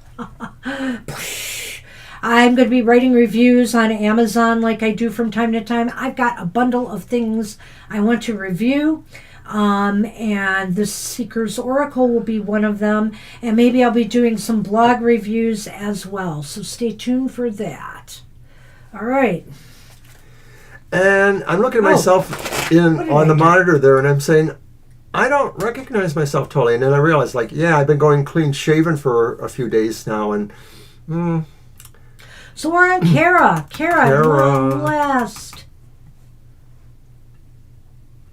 I'm going to be writing reviews on Amazon like I do from time to time. I've got a bundle of things I want to review. And the Seeker's Oracle will be one of them. And maybe I'll be doing some blog reviews as well. So stay tuned for that. All right. And I'm looking at myself on the monitor there, and I'm saying, I don't recognize myself totally. And then I realized, like, yeah, I've been going clean shaven for a few days now, and so we're on Kara. Kara, long last.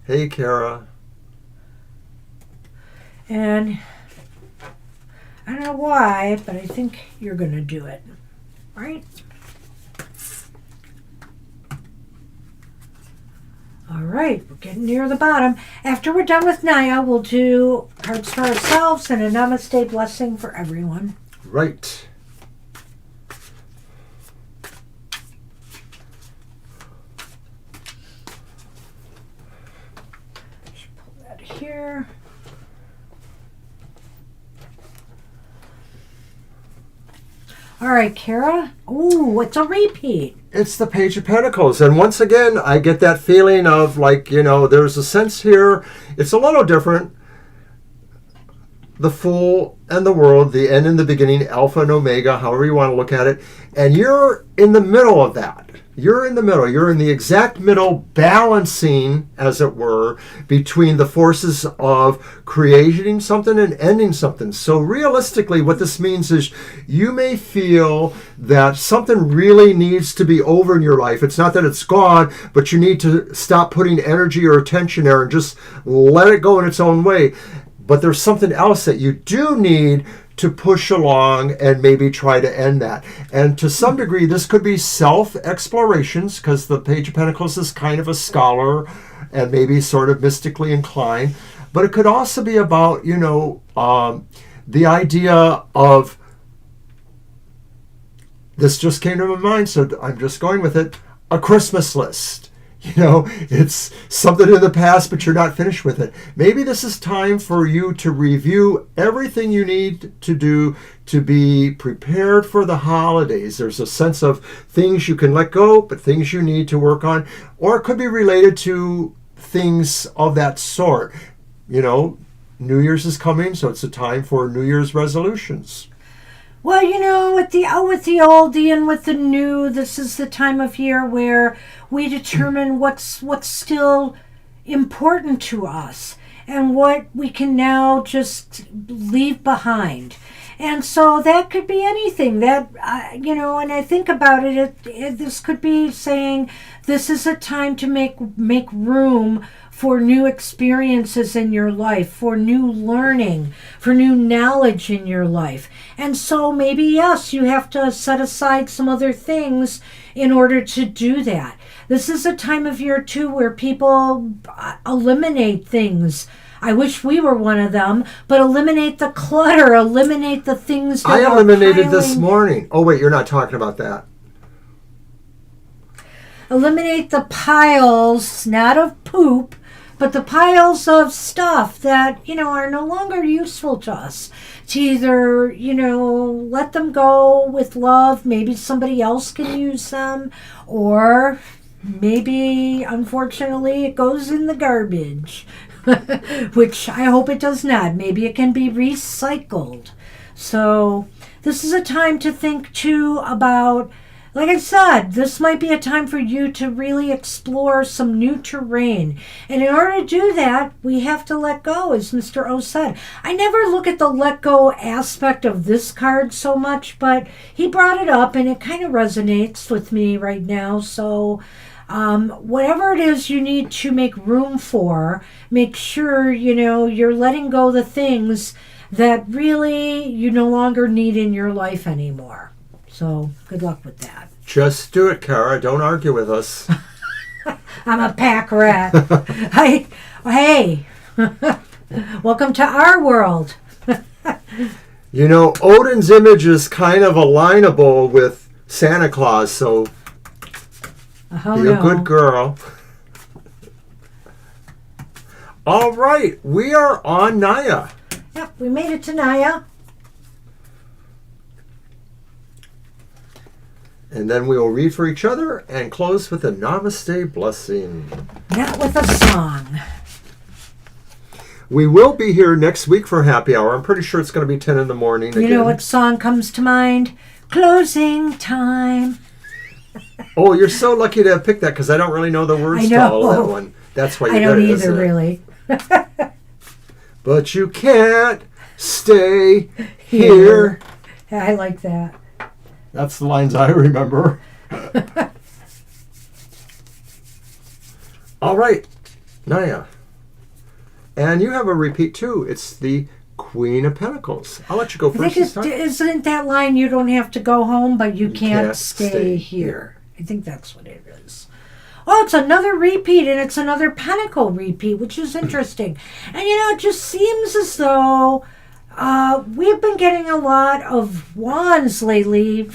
Hey, Kara. And I don't know why, but I think you're going to do it. Right? All right, we're getting near the bottom. After we're done with Naya, we'll do cards for ourselves and a namaste blessing for everyone. Right. Should pull that here. All right, Kara. Ooh, it's a repeat. It's the Page of Pentacles. And once again, I get that feeling of, like, there's a sense here. It's a little different. The Fool and the World, the end and the beginning, Alpha and Omega, however you want to look at it. And you're in the middle of that. You're in the middle. You're in the exact middle, balancing, as it were, between the forces of creating something and ending something. So realistically, what this means is you may feel that something really needs to be over in your life. It's not that it's gone, but you need to stop putting energy or attention there and just let it go in its own way. But there's something else that you do need to push along and maybe try to end that. And to some degree, this could be self-explorations, because the Page of Pentacles is kind of a scholar and maybe sort of mystically inclined. But it could also be about, the idea of, this just came to my mind, so I'm just going with it, a Christmas list. It's something in the past, but you're not finished with it. Maybe this is time for you to review everything you need to do to be prepared for the holidays. There's a sense of things you can let go, but things you need to work on. Or it could be related to things of that sort. New Year's is coming, so it's a time for New Year's resolutions. Well, with the oldie and with the new, this is the time of year where we determine what's still important to us and what we can now just leave behind. And so that could be anything that, and I think about it, this could be saying this is a time to make room for new experiences in your life, for new learning, for new knowledge in your life. And so maybe, yes, you have to set aside some other things in order to do that. This is a time of year, too, where people eliminate things. I wish we were one of them, but eliminate the clutter, eliminate the things that I eliminated this morning. Oh, wait, you're not talking about that. Eliminate the piles, not of poop, but the piles of stuff that, are no longer useful to us. To either, let them go with love, maybe somebody else can use them, or maybe, unfortunately, it goes in the garbage, which I hope it does not. Maybe it can be recycled. So this is a time to think, too, about, like I said, this might be a time for you to really explore some new terrain. And in order to do that, we have to let go, as Mr. O said. I never look at the let go aspect of this card so much, but he brought it up and it kind of resonates with me right now. So whatever it is you need to make room for, make sure, you're letting go the things that really you no longer need in your life anymore. So good luck with that. Just do it, Kara. Don't argue with us. I'm a pack rat. Hey, welcome to our world. Odin's image is kind of alignable with Santa Claus, so be a good girl. All right, we are on Naya. Yep, we made it to Naya. And then we will read for each other and close with a Namaste blessing. Not with a song. We will be here next week for happy hour. I'm pretty sure it's going to be 10 in the morning again. You know what song comes to mind? Closing time. Oh, you're so lucky to have picked that because I don't really know the words to all of that one. That's why you I got don't it, either, isn't it? really. But you can't stay here. I like that. That's the lines I remember. All right, Naya. And you have a repeat too. It's the Queen of Pentacles. I'll let you go first this time. Isn't that line, you don't have to go home, but you can't stay here? I think that's what it is. Oh, it's another repeat, and it's another Pentacle repeat, which is interesting. And, it just seems as though we've been getting a lot of wands lately.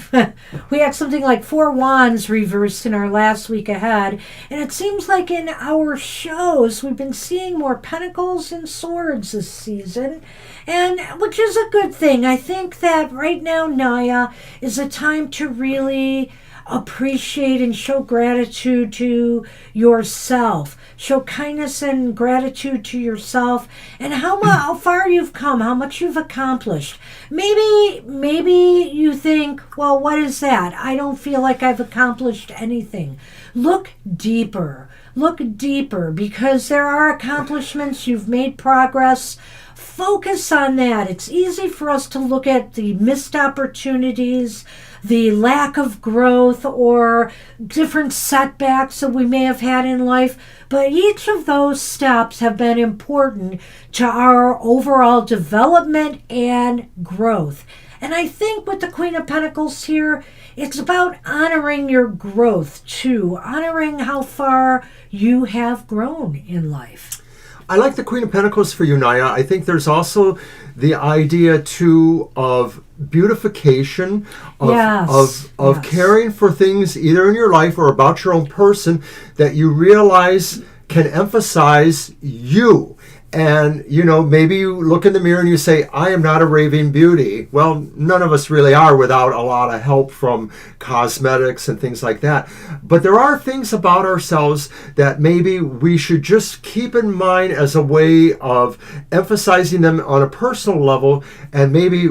We had something like 4 wands reversed in our last week ahead. And it seems like in our shows, we've been seeing more pentacles and swords this season. And which is a good thing. I think that right now, Naya, is a time to really appreciate and show gratitude to yourself. Show kindness and gratitude to yourself and how far you've come, how much you've accomplished. Maybe you think, well, what is that? I don't feel like I've accomplished anything. Look deeper. Look deeper because there are accomplishments. You've made progress. Focus on that. It's easy for us to look at the missed opportunities, the lack of growth, or different setbacks that we may have had in life. But each of those steps have been important to our overall development and growth. And I think with the Queen of Pentacles here, it's about honoring your growth too, honoring how far you have grown in life. I like the Queen of Pentacles for you, Naya. I think there's also the idea, too, of beautification, of caring for things either in your life or about your own person that you realize can emphasize you. And, maybe you look in the mirror and you say, I am not a raving beauty. Well, none of us really are without a lot of help from cosmetics and things like that. But there are things about ourselves that maybe we should just keep in mind as a way of emphasizing them on a personal level, and maybe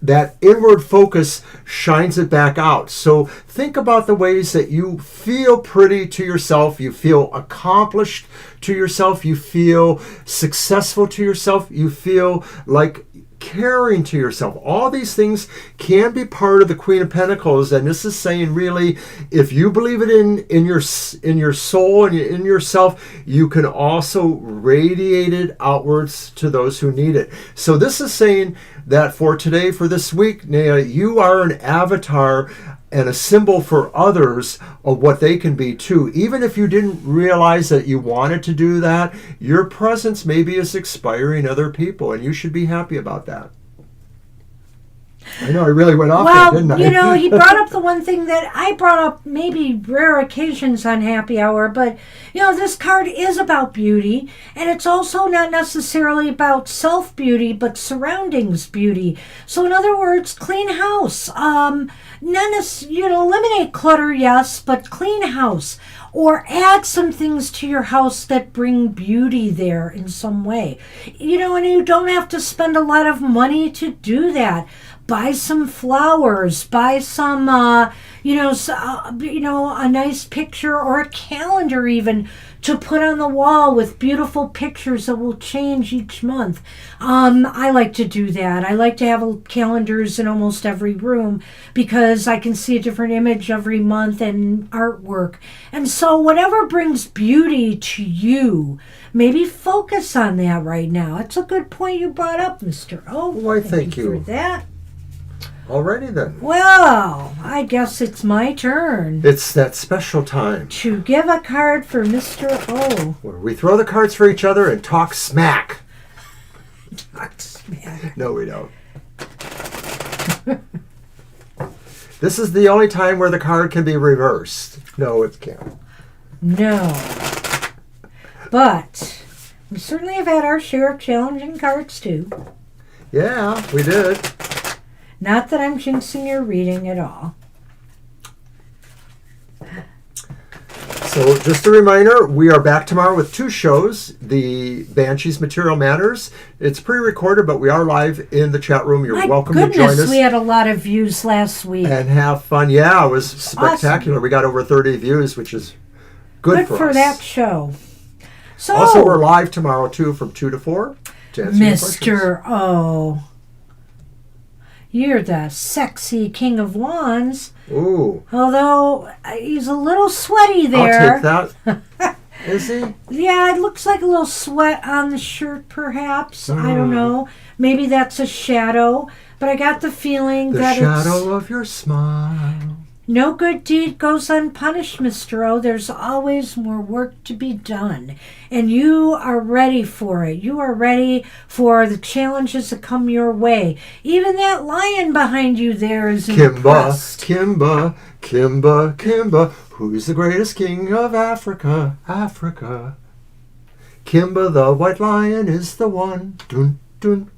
that inward focus shines it back out. So think about the ways that you feel pretty to yourself, you feel accomplished to yourself, you feel successful to yourself, you feel like caring to yourself. All these things can be part of the Queen of Pentacles, and this is saying really, if you believe it in your soul and in yourself, you can also radiate it outwards to those who need it. So this is saying that for today, for this week, Naya, you are an avatar and a symbol for others of what they can be too. Even if you didn't realize that you wanted to do that, your presence maybe is inspiring other people, and you should be happy about that. I know I really went off there, didn't I? He brought up the one thing that I brought up maybe rare occasions on Happy Hour, but, this card is about beauty, and it's also not necessarily about self-beauty, but surroundings beauty. So in other words, clean house. Eliminate clutter, yes, but clean house. Or add some things to your house that bring beauty there in some way. And you don't have to spend a lot of money to do that. Buy some flowers, buy some, a nice picture or a calendar even to put on the wall with beautiful pictures that will change each month. I like to do that. I like to have calendars in almost every room because I can see a different image every month and artwork. And so whatever brings beauty to you, maybe focus on that right now. It's a good point you brought up, Mr. O. Why, thank you for that. Alrighty then. Well, I guess it's my turn. It's that special time to give a card for Mr. O. where we throw the cards for each other and talk smack. Talk smack. No, we don't. This is the only time where the card can be reversed. No, it can't. No. But we certainly have had our share of challenging cards too. Yeah, we did. Not that I'm jinxing your reading at all. So just a reminder, we are back tomorrow with 2 shows. The Banshees Material Matters. It's pre-recorded, but we are live in the chat room. You're welcome to join us. We had a lot of views last week. And have fun. Yeah, it was spectacular. Awesome. We got over 30 views, which is good for us. That show. So also, we're live tomorrow, too, from 2 to 4. To Mr. O. You're the sexy King of Wands. Ooh. Although he's a little sweaty there. I'll take that. Is he? Yeah, it looks like a little sweat on the shirt, perhaps. I don't know. Maybe that's a shadow. But I got the feeling that the shadow of your smile. No good deed goes unpunished, Mr. O. There's always more work to be done. And you are ready for it. You are ready for the challenges that come your way. Even that lion behind you there is impressed. Kimba, Kimba, Kimba. Who's the greatest king of Africa? Africa. Kimba the white lion is the one. Dun, dun.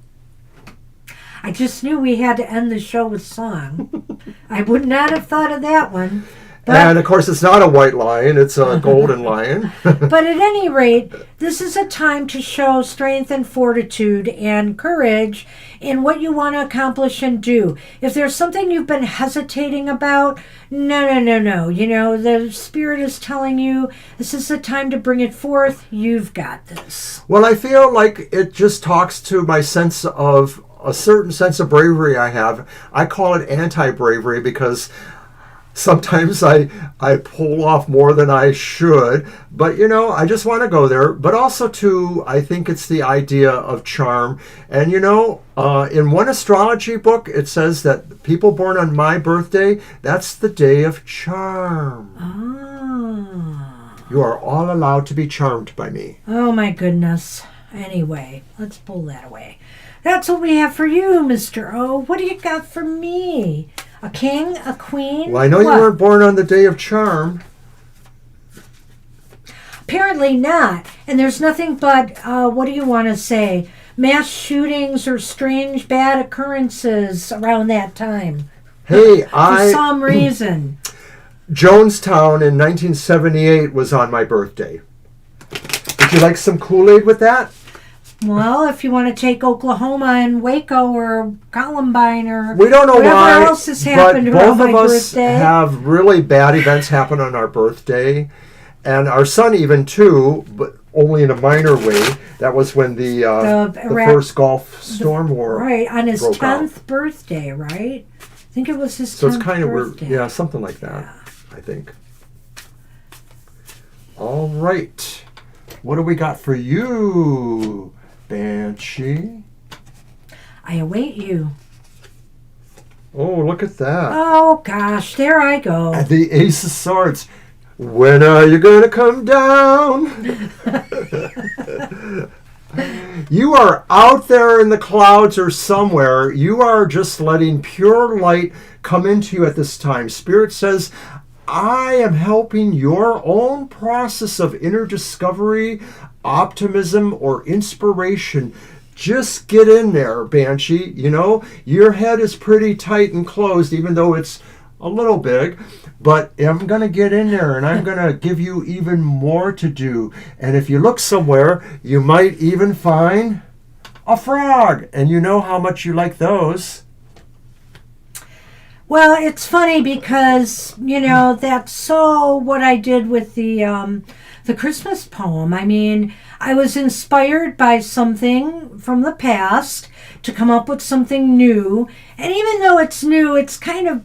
I just knew we had to end the show with song. I would not have thought of that one. But, and, of course, it's not a white lion. It's a golden lion. But at any rate, this is a time to show strength and fortitude and courage in what you want to accomplish and do. If there's something you've been hesitating about, no. You know, the Spirit is telling you this is the time to bring it forth. You've got this. Well, I feel like it just talks to my sense of a certain sense of bravery I have. I call it anti-bravery because sometimes I pull off more than I should. But, you know, I just want to go there. But also, too, I think it's the idea of charm. And, you know, in one astrology book, it says that people born on my birthday, that's the day of charm. Oh. You are all allowed to be charmed by me. Oh, my goodness. Anyway, let's pull that away. That's what we have for you, Mr. O. What do you got for me? A king? A queen? Well, I know you weren't born on the day of charm. Apparently not. And there's nothing but, what do you want to say, mass shootings or strange bad occurrences around that time. Hey, For some reason. Jonestown in 1978 was on my birthday. Would you like some Kool-Aid with that? Well, if you want to take Oklahoma and Waco or Columbine or we don't know whatever why, else has happened but around both my of us birthday. have really bad events happen on our birthday, and our son even too, but only in a minor way. That was when the first Gulf storm war right on his 10th out. Birthday, right? I think it was his 10th So it's kind of birthday. weird, yeah, something like that. Yeah. I think. All right, what do we got for you, Banshee? I await you. Oh, look at that. Oh, gosh, there I go. At the Ace of Swords. When are you going to come down? You are out there in the clouds or somewhere. You are just letting pure light come into you at this time. Spirit says, I am helping your own process of inner discovery, optimism, or inspiration. Just get in there, Banshee. You know, your head is pretty tight and closed, even though it's a little big. But I'm going to get in there, and I'm going to give you even more to do. And if you look somewhere, you might even find a frog. And you know how much you like those. Well, it's funny because, you know, that's so what I did with the Christmas poem. I mean, I was inspired by something from the past to come up with something new. And even though it's new, it's kind of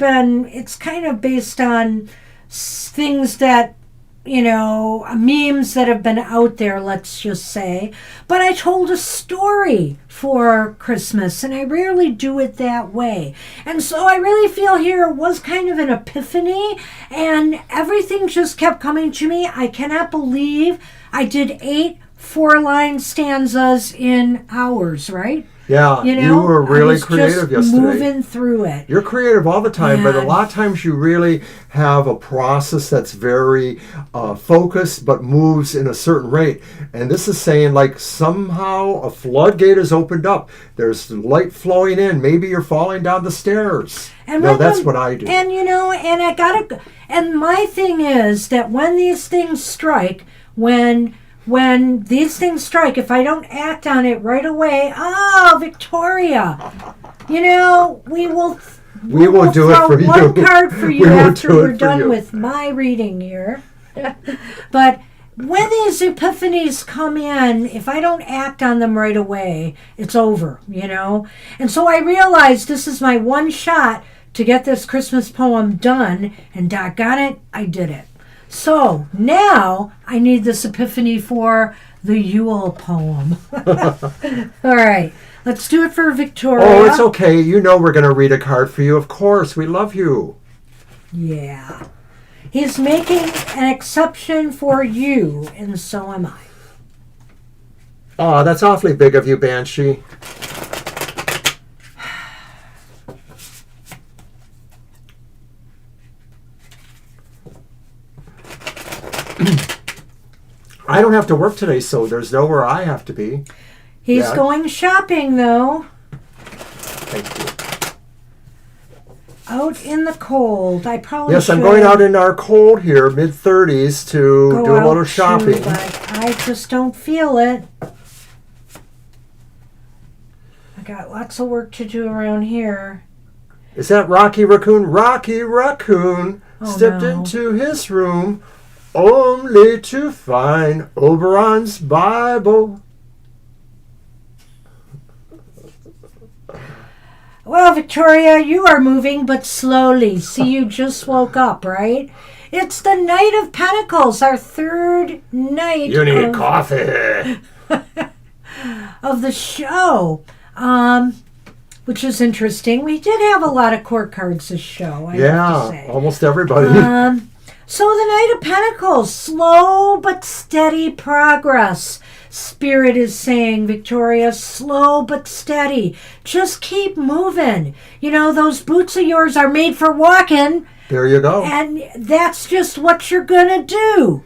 based on things that, you know, memes that have been out there, let's just say. But I told a story for Christmas, and I rarely do it that way. And so I really feel here it was kind of an epiphany, and everything just kept coming to me. I cannot believe I did 8 4-line stanzas in hours, right? Yeah, You know, you were I really was creative just yesterday. moving through it. You're creative all the time, but a And- lot of times you really have a process that's very focused but moves in a certain rate. And this is saying like somehow a floodgate is opened up. There's light flowing in. Maybe you're falling down the stairs. And No, when that's the- what I do. And you know, and I gotta. And my thing is that when these things strike, when these things strike, if I don't act on it right away, oh, Victoria, you know, we will do it throw for you. one card for you We will after do it we're for done you. with my reading here. But when these epiphanies come in, if I don't act on them right away, it's over, you know? And so I realized this is my one shot to get this Christmas poem done, and doggone it, I did it. So now I need this epiphany for the Yule poem. All right, let's do it for Victoria. Oh, it's okay. You know we're going to read a card for you. Of course. We love you. Yeah. He's making an exception for you, and so am I. Oh, that's awfully big of you, Banshee. I don't have to work today, so there's nowhere I have to be. He's Yeah. going shopping, though. Thank you. Out in the cold. I probably Yes, should I'm going out in our cold here, mid-30s, to go do a out little too, shopping. but I just don't feel it. I got lots of work to do around here. Is that Rocky Raccoon? Rocky Raccoon Oh, stepped no. into his room only to find Oberon's Bible. Well, Victoria, you are moving, but slowly. See, you just woke up, right? It's the Knight of Pentacles, our third night You need coffee. of the show, which is interesting. We did have a lot of court cards this show, I have to Yeah, say. almost everybody. So the Knight of Pentacles, slow but steady progress. Spirit is saying, Victoria, slow but steady. Just keep moving. You know, those boots of yours are made for walking, There you go. and that's just what you're going to do.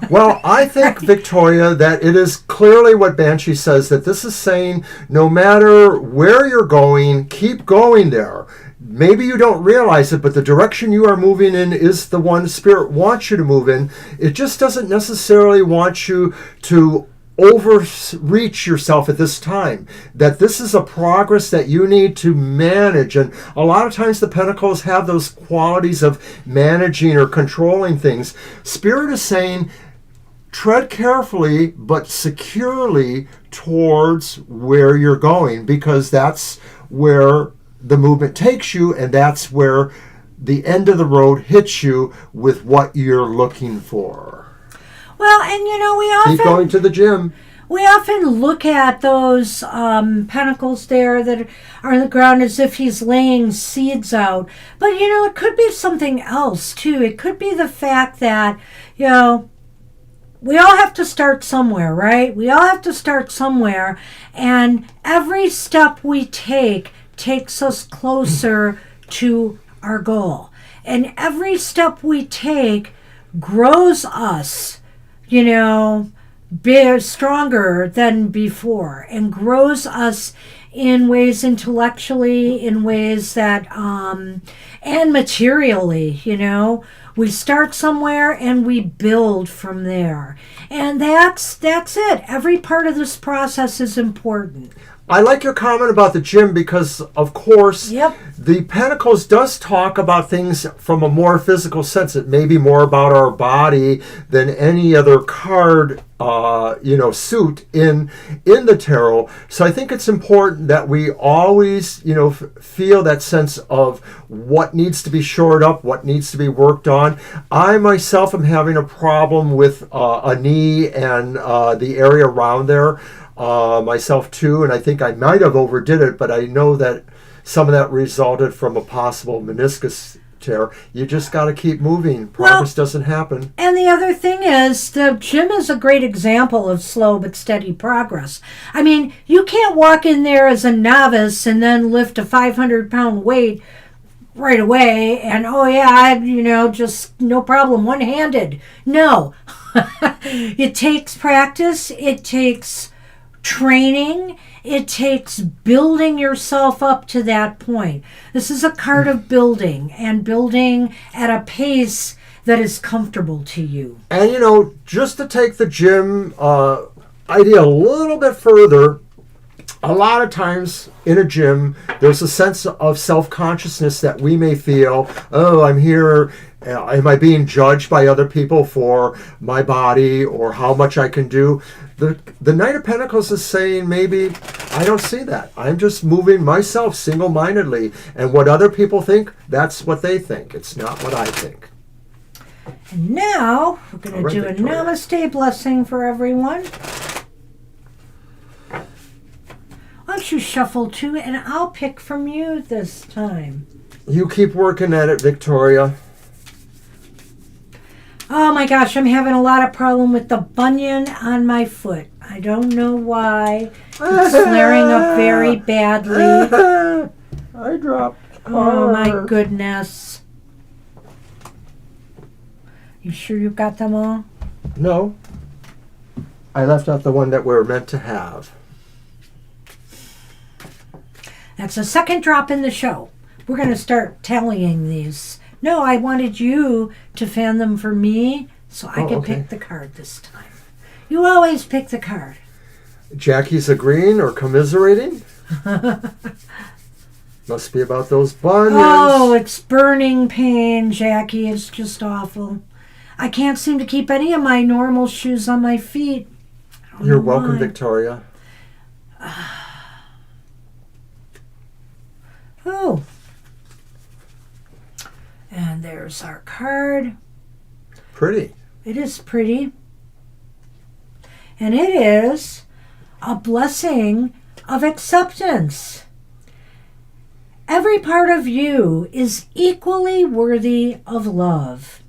Well, I think, Victoria, that it is clearly what Banshee says, that this is saying no matter where you're going, keep going there. Maybe you don't realize it, but the direction you are moving in is the one Spirit wants you to move in. It just doesn't necessarily want you to overreach yourself at this time. That this is a progress that you need to manage. And a lot of times the Pentacles have those qualities of managing or controlling things. Spirit is saying, tread carefully but securely towards where you're going, because that's where the movement takes you, and that's where the end of the road hits you with what you're looking for. Well, and you know, Keep going to the gym. we often look at those pentacles there that are on the ground as if he's laying seeds out. But, you know, it could be something else, too. It could be the fact that, you know, we all have to start somewhere, right? We all have to start somewhere. And every step we take takes us closer to our goal. And every step we take grows us, you know, stronger than before, and grows us in ways intellectually, in ways that, and materially, you know. We start somewhere and we build from there. And that's it. Every part of this process is important. I like your comment about the gym because, of course, Yep. the Pentacles does talk about things from a more physical sense. It may be more about our body than any other card, suit in the tarot. So I think it's important that we always, feel that sense of what needs to be shored up, what needs to be worked on. I myself am having a problem with a knee and the area around there. Myself too, and I think I might have overdid it, but I know that some of that resulted from a possible meniscus Tara. You just got to keep moving. Progress doesn't happen. And the other thing is, the gym is a great example of slow but steady progress. I mean, you can't walk in there as a novice and then lift a 500-pound weight right away and, just no problem, one-handed. No. It takes practice. It takes training. It takes building yourself up to that point. This is a cart of building, and building at a pace that is comfortable to you. And, just to take the gym idea a little bit further, a lot of times in a gym, there's a sense of self-consciousness that we may feel, oh, I'm here, am I being judged by other people for my body or how much I can do? The Knight of Pentacles is saying, maybe I don't see that. I'm just moving myself single-mindedly, and what other people think, that's what they think. It's not what I think. And now, we're going to do Victoria. a namaste blessing for everyone. Why don't you shuffle two, and I'll pick from you this time. You keep working at it, Victoria. Oh my gosh, I'm having a lot of problem with the bunion on my foot. I don't know why. It's flaring up very badly. I dropped. Oh my goodness. You sure you got them all? No. I left out the one that we're meant to have. That's a second drop in the show. We're going to start tallying these. No, I wanted you to fan them for me so I could pick the card this time. You always pick the card. Jackie's agreeing or commiserating? Must be about those bunions. Oh, it's burning pain, Jackie. It's just awful. I can't seem to keep any of my normal shoes on my feet. You're welcome, Victoria. Oh. And there's our card. Pretty. It is pretty. And it is a blessing of acceptance. Every part of you is equally worthy of love.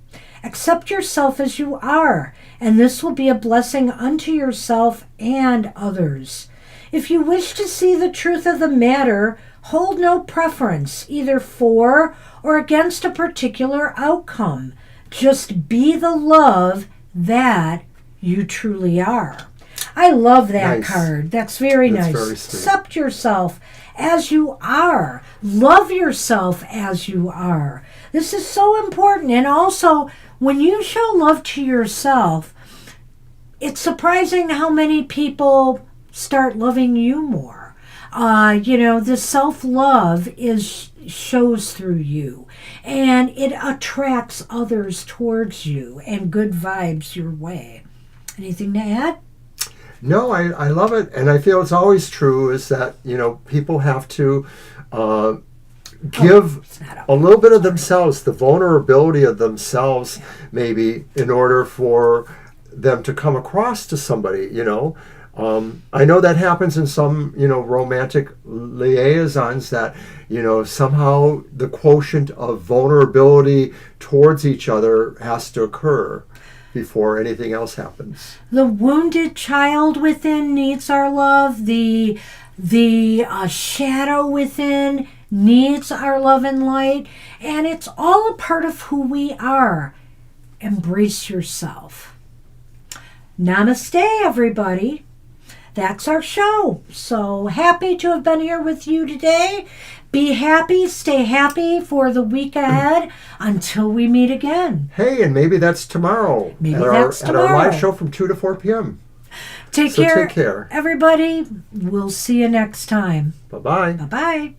Accept yourself as you are, and this will be a blessing unto yourself and others. If you wish to see the truth of the matter, hold no preference, either for or against a particular outcome. Just be the love that you truly are. I love that card. That's very nice. Very sweet. Accept yourself as you are. Love yourself as you are. This is so important. And also, when you show love to yourself, it's surprising how many people start loving you more. The self-love shows through you, and it attracts others towards you and good vibes your way. Anything to add? No, I love it, and I feel it's always true is that, people have to give a little bit of themselves, the vulnerability of themselves, maybe, in order for them to come across to somebody, I know that happens in some, romantic liaisons that, somehow the quotient of vulnerability towards each other has to occur before anything else happens. The wounded child within needs our love. The shadow within needs our love and light. And it's all a part of who we are. Embrace yourself. Namaste, everybody. That's our show. So happy to have been here with you today. Be happy, stay happy for the week ahead until we meet again. Hey, and maybe that's tomorrow. At our live show from 2 to 4 p.m. Take care, everybody. We'll see you next time. Bye-bye. Bye-bye.